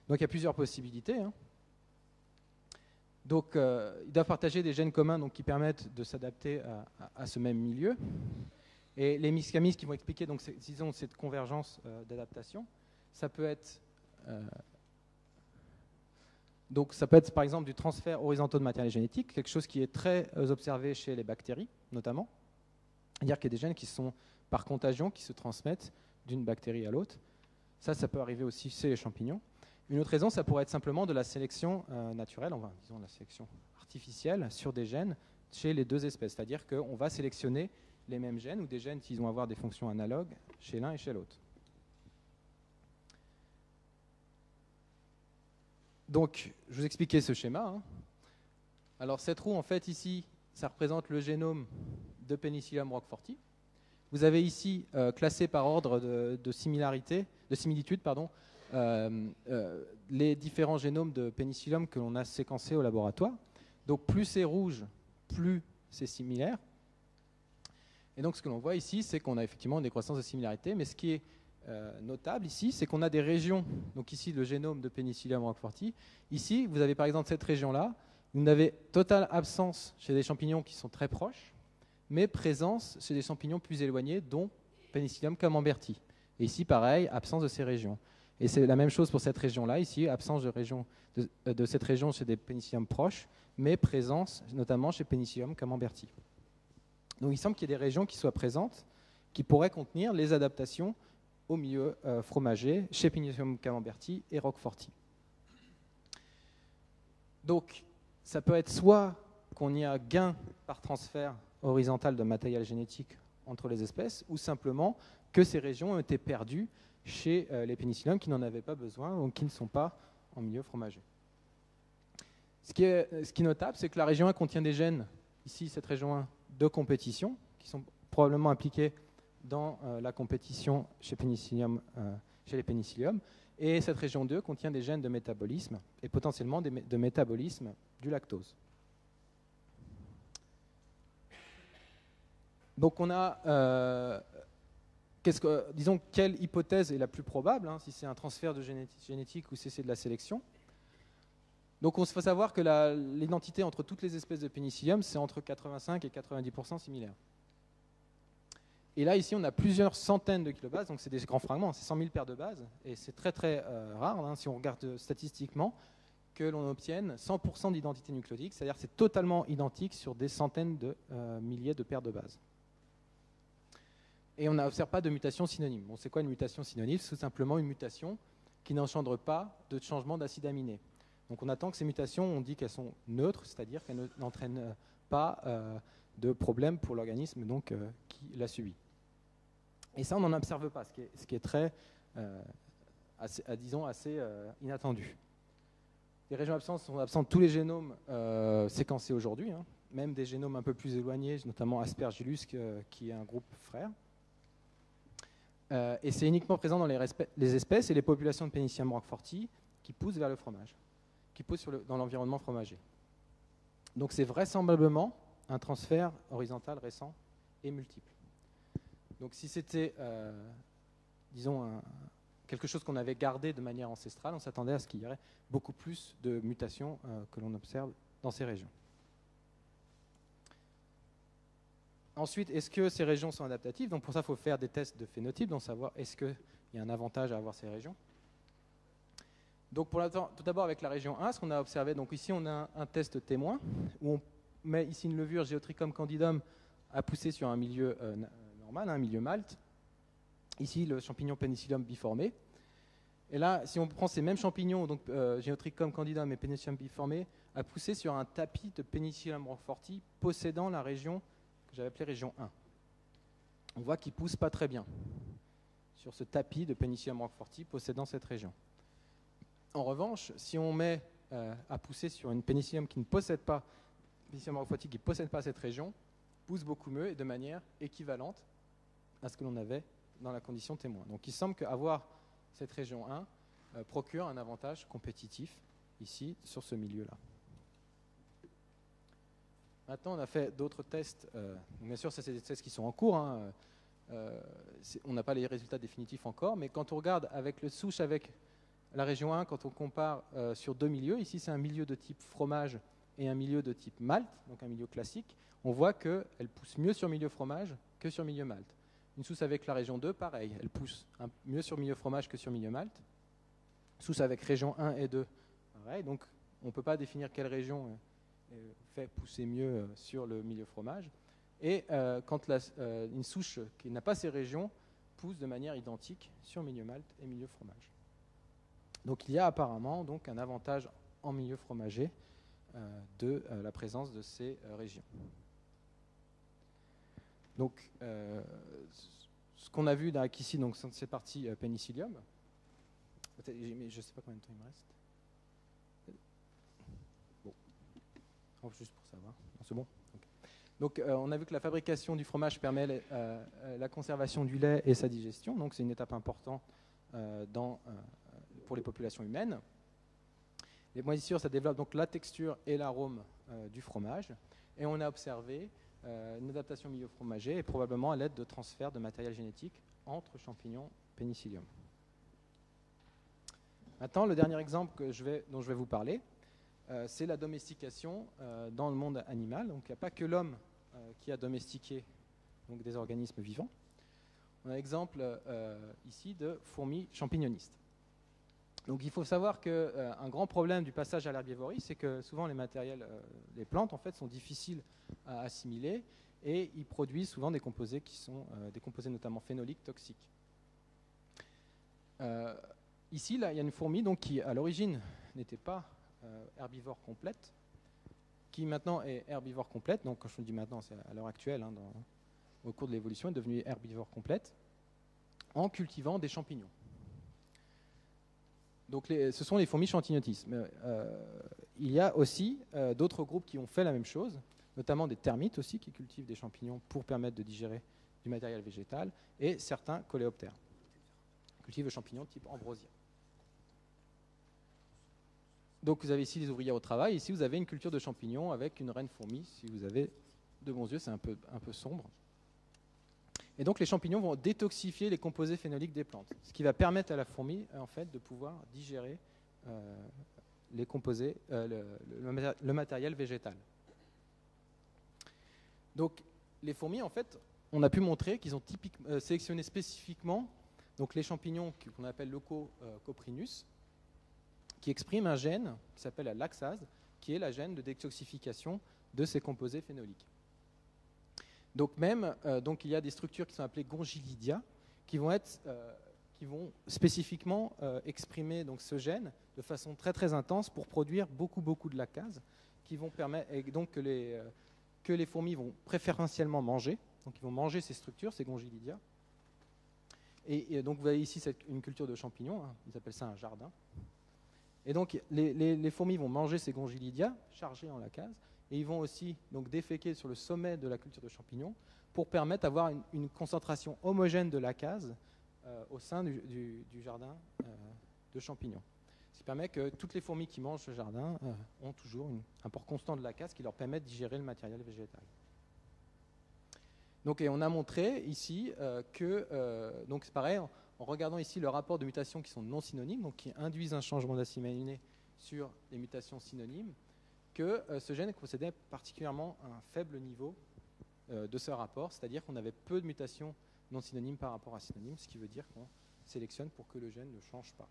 Donc il y a plusieurs possibilités, hein. Donc ils doivent partager des gènes communs donc, qui permettent de s'adapter à ce même milieu. Et les mécanismes qui vont expliquer donc, disons, cette convergence d'adaptation, ça peut être par exemple du transfert horizontaux de matériel génétique, quelque chose qui est très observé chez les bactéries notamment. C'est-à-dire qu'il y a des gènes qui sont par contagion, qui se transmettent d'une bactérie à l'autre. Ça peut arriver aussi chez les champignons. Une autre raison, ça pourrait être simplement de la sélection naturelle, disons la sélection artificielle sur des gènes chez les deux espèces. C'est-à-dire qu'on va sélectionner les mêmes gènes ou des gènes qui vont avoir des fonctions analogues chez l'un et chez l'autre. Donc, je vous expliquais ce schéma, hein. Alors, cette roue, en fait, ici, ça représente le génome de Penicillium roqueforti. Vous avez ici, classé par ordre de similitude, les différents génomes de Penicillium que l'on a séquencés au laboratoire. Donc, plus c'est rouge, plus c'est similaire. Et donc, ce que l'on voit ici, c'est qu'on a effectivement une décroissance de similarité, mais ce qui est notable ici, c'est qu'on a des régions, donc ici le génome de Penicillium roqueforti. Ici, vous avez par exemple cette région-là, vous avez totale absence chez des champignons qui sont très proches, mais présence chez des champignons plus éloignés, dont Penicillium camemberti. Et ici, pareil, absence de ces régions. Et c'est la même chose pour cette région-là, ici, absence de cette région chez des Penicillium proches, mais présence notamment chez Penicillium camemberti. Donc il semble qu'il y ait des régions qui soient présentes, qui pourraient contenir les adaptations au milieu fromager chez Penicillium camemberti et roqueforti. Donc, ça peut être soit qu'on y a gain par transfert horizontal de matériel génétique entre les espèces, ou simplement que ces régions ont été perdues chez les pénicilliums qui n'en avaient pas besoin, ou qui ne sont pas en milieu fromager. Ce qui est notable, c'est que la région 1 contient des gènes, ici cette région 1, de compétition, qui sont probablement impliqués dans la compétition chez les pénicilliums. Et cette région 2 contient des gènes de métabolisme et potentiellement de métabolisme du lactose. Donc on a, disons, quelle hypothèse est la plus probable, hein, si c'est un transfert de génétique ou si c'est de la sélection. Donc il faut savoir que l'identité entre toutes les espèces de pénicillium, c'est entre 85 et 90% similaire. Et là, ici, on a plusieurs centaines de kilobases, donc c'est des grands fragments, c'est 100 000 paires de bases, et c'est très très rare, hein, si on regarde statistiquement, que l'on obtienne 100% d'identité nucléotique, c'est-à-dire que c'est totalement identique sur des centaines de milliers de paires de bases. Et on n'observe pas de mutation synonyme. Bon, c'est quoi une mutation synonyme? C'est tout simplement une mutation qui n'engendre pas de changement d'acide aminé. Donc on attend que ces mutations, on dit qu'elles sont neutres, c'est-à-dire qu'elles n'entraînent pas de problème pour l'organisme donc, qui l'a subi. Et ça, on n'en observe pas, ce qui est très, disons, assez inattendu. Les régions absentes sont absentes de tous les génomes séquencés aujourd'hui, hein, même des génomes un peu plus éloignés, notamment Aspergillus, qui est un groupe frère. Et c'est uniquement présent dans les espèces et les populations de Penicillium roqueforti qui poussent vers le fromage, qui poussent dans l'environnement fromager. Donc c'est vraisemblablement un transfert horizontal récent et multiple. Donc si c'était, disons, quelque chose qu'on avait gardé de manière ancestrale, on s'attendait à ce qu'il y aurait beaucoup plus de mutations que l'on observe dans ces régions. Ensuite, est-ce que ces régions sont adaptatives? Donc pour ça, il faut faire des tests de phénotype, donc savoir est-ce qu'il y a un avantage à avoir ces régions. Donc tout d'abord avec la région 1, ce qu'on a observé, donc ici on a un test témoin, où on met ici une levure Geotrichum candidum à pousser sur un milieu normal, un milieu malt. Ici le champignon Penicillium biformé. Et là, si on prend ces mêmes champignons, donc Geotrichum candidum et Penicillium biformé, à pousser sur un tapis de Penicillium roqueforti possédant la région que j'avais appelée région 1. On voit qu'il ne pousse pas très bien sur ce tapis de Penicillium roqueforti possédant cette région. En revanche, si on met à pousser sur une Penicillium qui ne possède pas, Penicillium roqueforti qui ne possède pas cette région, pousse beaucoup mieux et de manière équivalente à ce que l'on avait dans la condition témoin. Donc il semble qu'avoir cette région 1 procure un avantage compétitif ici, sur ce milieu-là. Maintenant, on a fait d'autres tests. Bien sûr, ça, c'est des tests qui sont en cours. Hein. On n'a pas les résultats définitifs encore, mais quand on regarde avec le souche avec la région 1, quand on compare sur deux milieux, ici c'est un milieu de type fromage et un milieu de type malt, donc un milieu classique, on voit qu'elle pousse mieux sur milieu fromage que sur milieu malt. Une souche avec la région 2, pareil, elle pousse mieux sur milieu fromage que sur milieu malt. Souche avec région 1 et 2, pareil, donc on ne peut pas définir quelle région fait pousser mieux sur le milieu fromage. Et quand une souche qui n'a pas ces régions pousse de manière identique sur milieu malt et milieu fromage. Donc il y a apparemment donc un avantage en milieu fromager de la présence de ces régions. Donc ce qu'on a vu ici, donc c'est parti Penicillium. Mais je ne sais pas combien de temps il me reste. Bon, juste pour savoir. C'est bon. Okay. Donc on a vu que la fabrication du fromage permet la conservation du lait et sa digestion. Donc c'est une étape importante pour les populations humaines. Les moisissures, ça développe donc la texture et l'arôme du fromage. Et on a observé une adaptation milieu fromager et probablement à l'aide de transfert de matériel génétique entre champignons Penicillium. Maintenant, le dernier exemple dont je vais vous parler, c'est la domestication dans le monde animal. Donc il n'y a pas que l'homme qui a domestiqué donc, des organismes vivants. On a l'exemple ici de fourmis champignonistes. Donc il faut savoir qu'un grand problème du passage à l'herbivorie, c'est que souvent les plantes en fait, sont difficiles à assimiler et ils produisent souvent des composés qui sont des composés notamment phénoliques toxiques. Ici, là, il y a une fourmi donc, qui à l'origine n'était pas herbivore complète, qui maintenant est herbivore complète. Donc quand je dis maintenant, c'est à l'heure actuelle, hein, au cours de l'évolution, est devenue herbivore complète en cultivant des champignons. Donc ce sont les fourmis champignonistes. Il y a aussi d'autres groupes qui ont fait la même chose, notamment des termites aussi qui cultivent des champignons pour permettre de digérer du matériel végétal, et certains coléoptères cultivent des champignons type ambrosia. Donc vous avez ici les ouvriers au travail. Ici vous avez une culture de champignons avec une reine fourmi. Si vous avez de bons yeux, c'est un peu sombre. Et donc les champignons vont détoxifier les composés phénoliques des plantes, ce qui va permettre à la fourmi en fait, de pouvoir digérer les composés, le matériel végétal. Donc les fourmis, en fait, on a pu montrer qu'ils ont sélectionné spécifiquement donc, les champignons qu'on appelle Leucocoprinus, qui expriment un gène qui s'appelle la laxase, qui est la gène de détoxification de ces composés phénoliques. Donc donc il y a des structures qui sont appelées gongilidia qui vont spécifiquement exprimer donc ce gène de façon très très intense pour produire beaucoup de lacase, qui vont permettre et donc que les fourmis vont préférentiellement manger. Donc ils vont manger ces structures, ces gongilidia. Et donc vous voyez ici une culture de champignons, hein, ils appellent ça un jardin. Et donc les fourmis vont manger ces gongilidia chargés en lacase. Et ils vont aussi donc, déféquer sur le sommet de la culture de champignons pour permettre d'avoir une concentration homogène de lacase au sein du jardin de champignons. Ce qui permet que toutes les fourmis qui mangent ce jardin ont toujours un port constant de lacase qui leur permet de digérer le matériel végétal. Donc, et on a montré ici donc c'est pareil, en regardant ici le rapport de mutations qui sont non synonymes, donc qui induisent un changement d'acide aminé sur les mutations synonymes, que ce gène possédait particulièrement un faible niveau de ce rapport, c'est-à-dire qu'on avait peu de mutations non synonymes par rapport à synonymes, ce qui veut dire qu'on sélectionne pour que le gène ne change pas.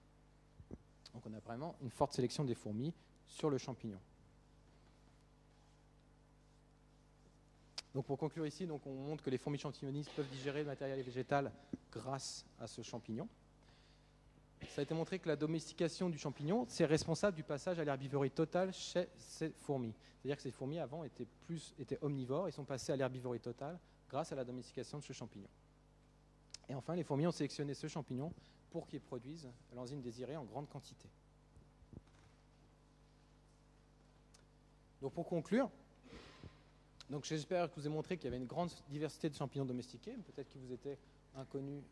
Donc on a vraiment une forte sélection des fourmis sur le champignon. Donc pour conclure ici, donc on montre que les fourmis champignonistes peuvent digérer le matériel végétal grâce à ce champignon. Ça a été montré que la domestication du champignon, c'est responsable du passage à l'herbivorie totale chez ces fourmis. C'est-à-dire que ces fourmis, avant, étaient omnivores et sont passées à l'herbivorie totale grâce à la domestication de ce champignon. Et enfin, les fourmis ont sélectionné ce champignon pour qu'il produise l'enzyme désirée en grande quantité. Donc pour conclure, donc j'espère que je vous ai montré qu'il y avait une grande diversité de champignons domestiqués, peut-être qu'ils vous étaient inconnus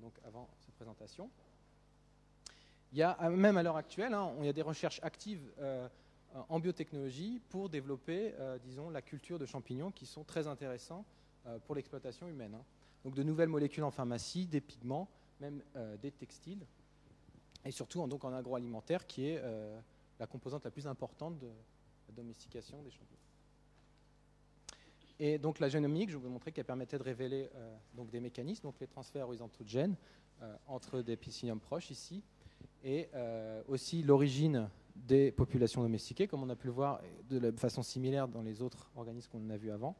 donc avant cette présentation. Il y a, même à l'heure actuelle, hein, il y a des recherches actives en biotechnologie pour développer, disons, la culture de champignons qui sont très intéressants pour l'exploitation humaine. Hein. Donc de nouvelles molécules en pharmacie, des pigments, même des textiles, et surtout donc, en agroalimentaire, qui est la composante la plus importante de la domestication des champignons. Et donc la génomique, je vais vous montrer qu'elle permettait de révéler donc des mécanismes, donc les transferts horizontaux de gènes entre des Piscinium proches ici, et aussi l'origine des populations domestiquées, comme on a pu le voir de façon similaire dans les autres organismes qu'on a vus avant.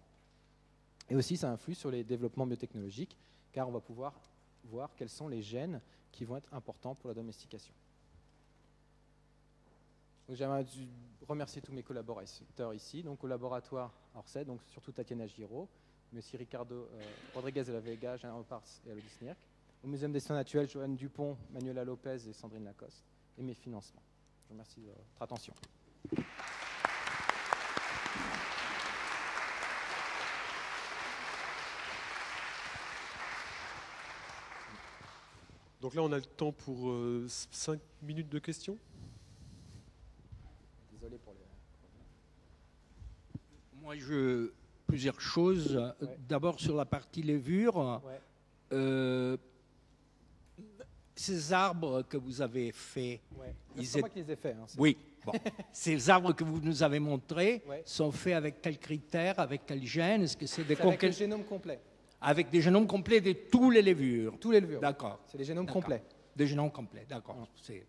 Et aussi, ça influe sur les développements biotechnologiques, car on va pouvoir voir quels sont les gènes qui vont être importants pour la domestication. J'aimerais remercier tous mes collaborateurs ici, donc au laboratoire Orsay, donc surtout Tatiana Giraud, mais aussi Ricardo Rodriguez de la Vega, Jean Oparts et Elodie Snirk, au Muséum d'Histoire naturelle, Joanne Dupont, Manuela Lopez et Sandrine Lacoste, et mes financements. Je vous remercie de votre attention. Donc là, on a le temps pour 5 minutes de questions. Désolé pour les... Moi, plusieurs choses. Ouais. D'abord, sur la partie levure, Ouais. ces arbres que vous avez faits, Ouais. Ils C'est pas moi étaient- qui les ai faits. Hein, oui, bon. Ces arbres que vous nous avez montrés Ouais. sont faits avec quels critères, avec quels gènes? Est-ce que c'est des c'est avec le génome complet, avec des génomes complets de tous les levures? tous les levures. D'accord. C'est les génomes D'accord. complets. Des génomes complets, d'accord. Ouais.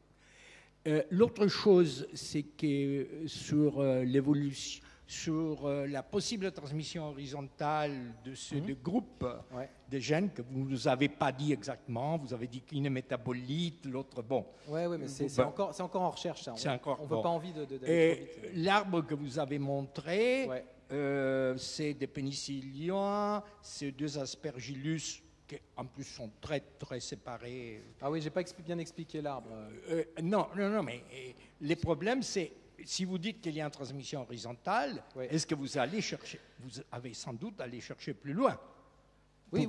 L'autre chose, c'est que sur l'évolution, sur la possible transmission horizontale de ces deux groupes Ouais. de gènes que vous ne nous avez pas dit exactement, vous avez dit qu'une est métabolite, l'autre, bon. Ouais, mais c'est Ben, encore en recherche. Ça. c'est encore- On veut bon. pas envie d'aller trop Et vite. l'arbre que vous avez montré, Ouais. c'est des pénicilliums, c'est deux aspergillus qui en plus sont très très séparés. Ah oui, j'ai pas bien expliqué l'arbre. Non, mais les problèmes, c'est si vous dites qu'il y a une transmission horizontale, Ouais. est-ce que vous allez chercher, vous avez sans doute allé chercher plus loin. Oui,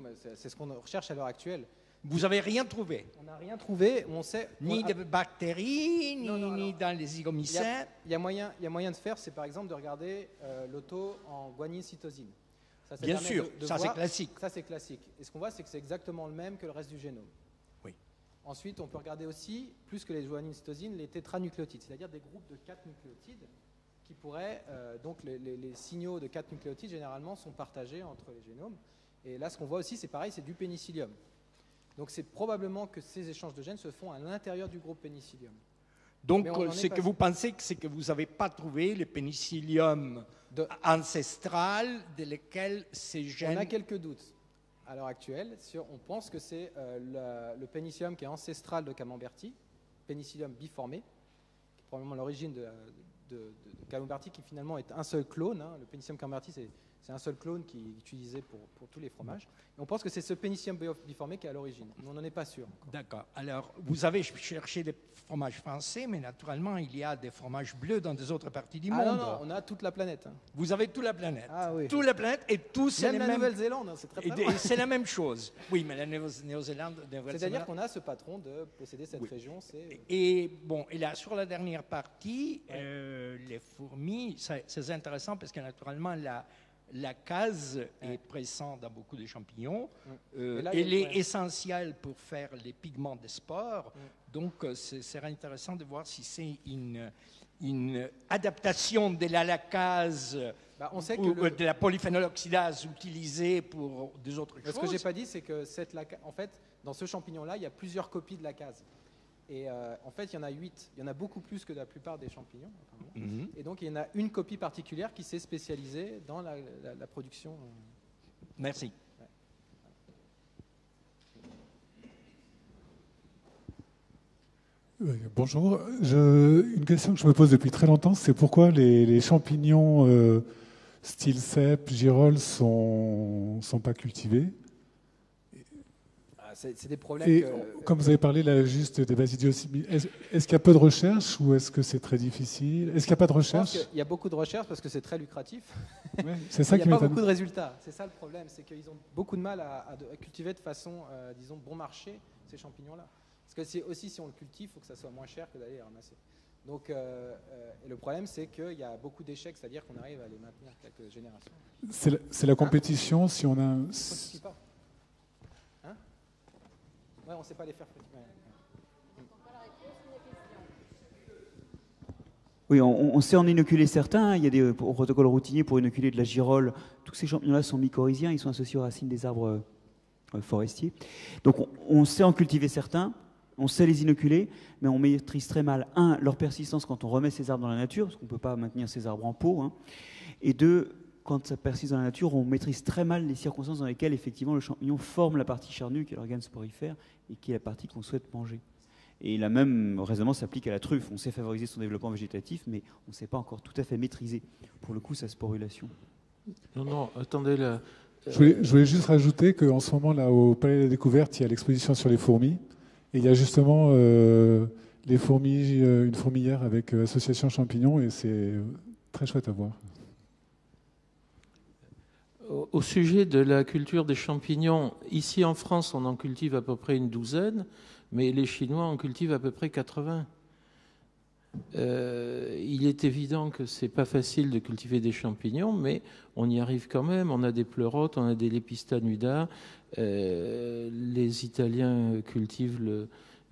mais c'est ce qu'on recherche à l'heure actuelle. Vous n'avez rien trouvé, On n'a rien trouvé, on sait. ni on- de bactéries, Non, non, ni alors, dans les zygomycètes. Il y a moyen de faire, c'est par exemple de regarder l'auto en guanine-cytosine. Ça Bien permet sûr, de ça c'est voir- classique. Ça c'est classique. Et ce qu'on voit, c'est que c'est exactement le même que le reste du génome. Oui. Ensuite, on peut regarder aussi, plus que les guanine-cytosines, les tétranucléotides, c'est-à-dire des groupes de 4 nucléotides qui pourraient, donc les signaux de 4 nucléotides généralement sont partagés entre les génomes. Et là, ce qu'on voit aussi, c'est pareil, c'est du pénicillium. Donc c'est probablement que ces échanges de gènes se font à l'intérieur du groupe pénicillium. Donc, Mais on en est ce pas que sûr. vous pensez, c'est que vous n'avez pas trouvé le pénicillium ancestral de lequel ces On gènes... a quelques doutes à l'heure actuelle. On pense que c'est le pénicillium qui est ancestral de Camemberti, pénicillium biformé, qui est probablement l'origine de Camemberti, qui finalement est un seul clone. Hein. Le pénicillium Camemberti, c'est un seul clone qui est utilisé pour tous les fromages. Et on pense que c'est ce pénicillium biformé qui est à l'origine, mais on n'en est pas sûr. D'accord. Alors, vous avez cherché des fromages français, mais naturellement, il y a des fromages bleus dans des autres parties du Ah monde. non, on a toute la planète. Hein. Vous avez toute la planète. Ah oui. Toute la planète et tous c'est Même les la mêmes... Nouvelle-Zélande, hein, c'est très Et loin. c'est la même chose. Oui, mais la Nouvelle-Zélande... C'est-à-dire qu'on a ce patron de posséder cette région. Et bon, et là, sur la dernière partie, les fourmis, c'est intéressant parce que naturellement, la case est présente dans beaucoup de champignons. Et là, Elle il y a- est essentielle pour faire les pigments des spores. Donc, ce serait intéressant de voir si c'est une adaptation de la lacase Bah, on sait ou que de la polyphénoloxydase utilisée pour des autres ce que choses. j'ai pas dit, c'est que en fait, dans ce champignon-là, il y a plusieurs copies de la case. Et en fait, il y en a 8. Il y en a beaucoup plus que la plupart des champignons. Apparemment. Mhm. Et donc, il y en a une copie particulière qui s'est spécialisée dans la production. Merci. Bonjour. Une question que je me pose depuis très longtemps, c'est pourquoi les champignons style cèpe, girolles sont pas cultivés. C'est des problèmes. Et comme vous avez parlé là juste des basidiosimides, est-ce qu'il y a peu de recherche ou est-ce que c'est très difficile? Est-ce qu'il n'y a pas de Je pense recherche? qu'il y a beaucoup de recherches parce que c'est très lucratif. Ouais, c'est ça Il n'y qui a pas m'étonne. beaucoup de résultats. C'est ça le problème, c'est qu'ils ont beaucoup de mal à cultiver de façon, disons, bon marché ces champignons-là. Parce que si on le cultive, il faut que ça soit moins cher que d'aller les ramasser. Donc, et le problème, c'est qu'il y a beaucoup d'échecs, c'est-à-dire qu'on arrive à les maintenir quelques générations. C'est la compétition, si on a... On ne fructifie pas. Hein? Ouais, on ne sait pas les faire fructifier. Oui, on sait en inoculer certains. Il y a des protocoles routiniers pour inoculer de la girole. Tous ces champignons-là sont mycorhiziens, ils sont associés aux racines des arbres forestiers. Donc on sait en cultiver certains, on sait les inoculer, mais on maîtrise très mal, un, leur persistance quand on remet ces arbres dans la nature, parce qu'on ne peut pas maintenir ces arbres en pot, hein, et deux, quand ça persiste dans la nature, on maîtrise très mal les circonstances dans lesquelles effectivement le champignon forme la partie charnue, qui est l'organe sporifère, et qui est la partie qu'on souhaite manger. Et le même raisonnement s'applique à la truffe. On sait favoriser son développement végétatif, mais on ne sait pas encore tout à fait maîtriser, pour le coup, sa sporulation. Non, attendez là. Je voulais juste rajouter qu'en ce moment, là, au Palais de la Découverte, il y a l'exposition sur les fourmis. Et il y a justement les fourmis, une fourmilière avec Association Champignons, et c'est très chouette à voir. Au sujet de la culture des champignons, ici en France, on en cultive à peu près une douzaine, mais les Chinois en cultivent à peu près 80. Il est évident que c'est pas facile de cultiver des champignons, mais on y arrive quand même. On a des pleurotes, on a des Lepista nuda. Les Italiens cultivent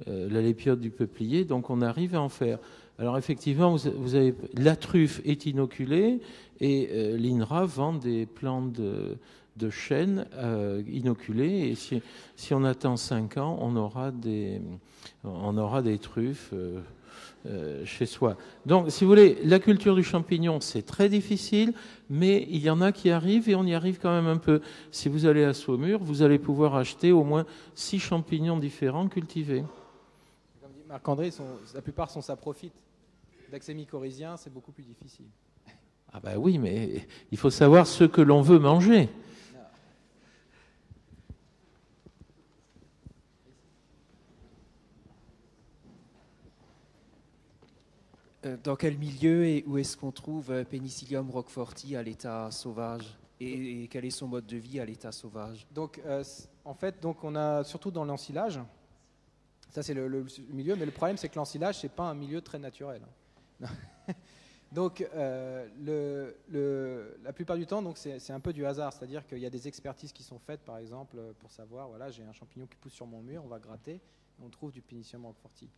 la lépiote du peuplier, donc on arrive à en faire. Alors effectivement, vous avez, la truffe est inoculée et l'INRA vend des plants de chêne inoculés. Et si on attend 5 ans, on aura des truffes chez soi. Donc, si vous voulez, la culture du champignon, c'est très difficile, mais il y en a qui arrivent et on y arrive quand même un peu. Si vous allez à Saumur, vous allez pouvoir acheter au moins 6 champignons différents cultivés. Comme dit Marc-André, la plupart sont saprophytes. Dès que c'est mycorhizien, c'est beaucoup plus difficile. Ah ben oui, mais il faut savoir ce que l'on veut manger. Dans quel milieu et où est-ce qu'on trouve Penicillium roqueforti à l'état sauvage et quel est son mode de vie à l'état sauvage? Donc, en fait, on a surtout dans l'ensilage. Ça, c'est le milieu, mais le problème, c'est que l'ensilage, c'est pas un milieu très naturel. Donc, la plupart du temps, c'est un peu du hasard, c'est-à-dire qu'il y a des expertises qui sont faites, par exemple, pour savoir, voilà, j'ai un champignon qui pousse sur mon mur, on va gratter, et on trouve du Penicillium roqueforti.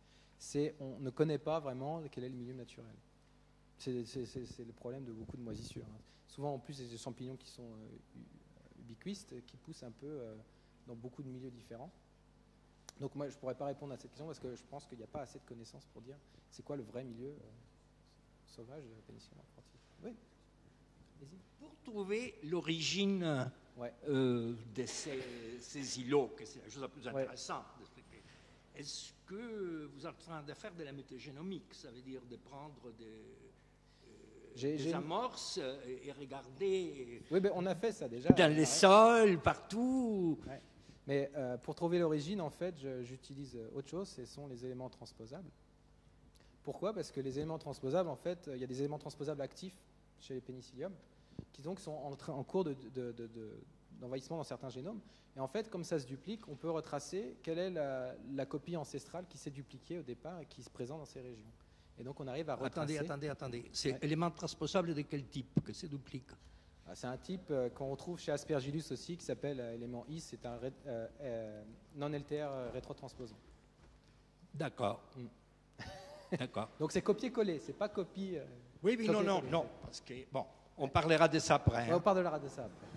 On ne connaît pas vraiment quel est le milieu naturel. C'est le problème de beaucoup de moisissures. Souvent, en plus, c'est des champignons qui sont ubiquistes, qui poussent un peu dans beaucoup de milieux différents. Donc moi, je ne pourrais pas répondre à cette question parce que je pense qu'il n'y a pas assez de connaissances pour dire c'est quoi le vrai milieu sauvage de la Penicillium roqueforti. Oui. Allez-y. Pour trouver l'origine de ces îlots, que c'est la chose la plus intéressante d'expliquer, est-ce que vous êtes en train de faire de la métagénomique? Ça veut dire de prendre des amorces et regarder oui, on a fait ça déjà. dans les sols, partout. Ouais. Mais pour trouver l'origine, en fait, j'utilise autre chose, ce sont les éléments transposables. Pourquoi? Parce que les éléments transposables, en fait, il y a des éléments transposables actifs chez les pénicilliums qui donc sont en cours d'envahissement dans certains génomes. Et en fait, comme ça se duplique, on peut retracer quelle est la copie ancestrale qui s'est dupliquée au départ et qui se présente dans ces régions. Et donc on arrive à retracer... Attendez. C'est élément transposable de quel type que c'est duplique? C'est un type qu'on retrouve chez Aspergillus aussi, qui s'appelle élément IS, c'est un non-LTR rétrotransposant. D'accord. D'accord. Donc c'est copier-coller, c'est pas copie... Oui, non, parce que, bon, on parlera de ça après. On parlera de ça après.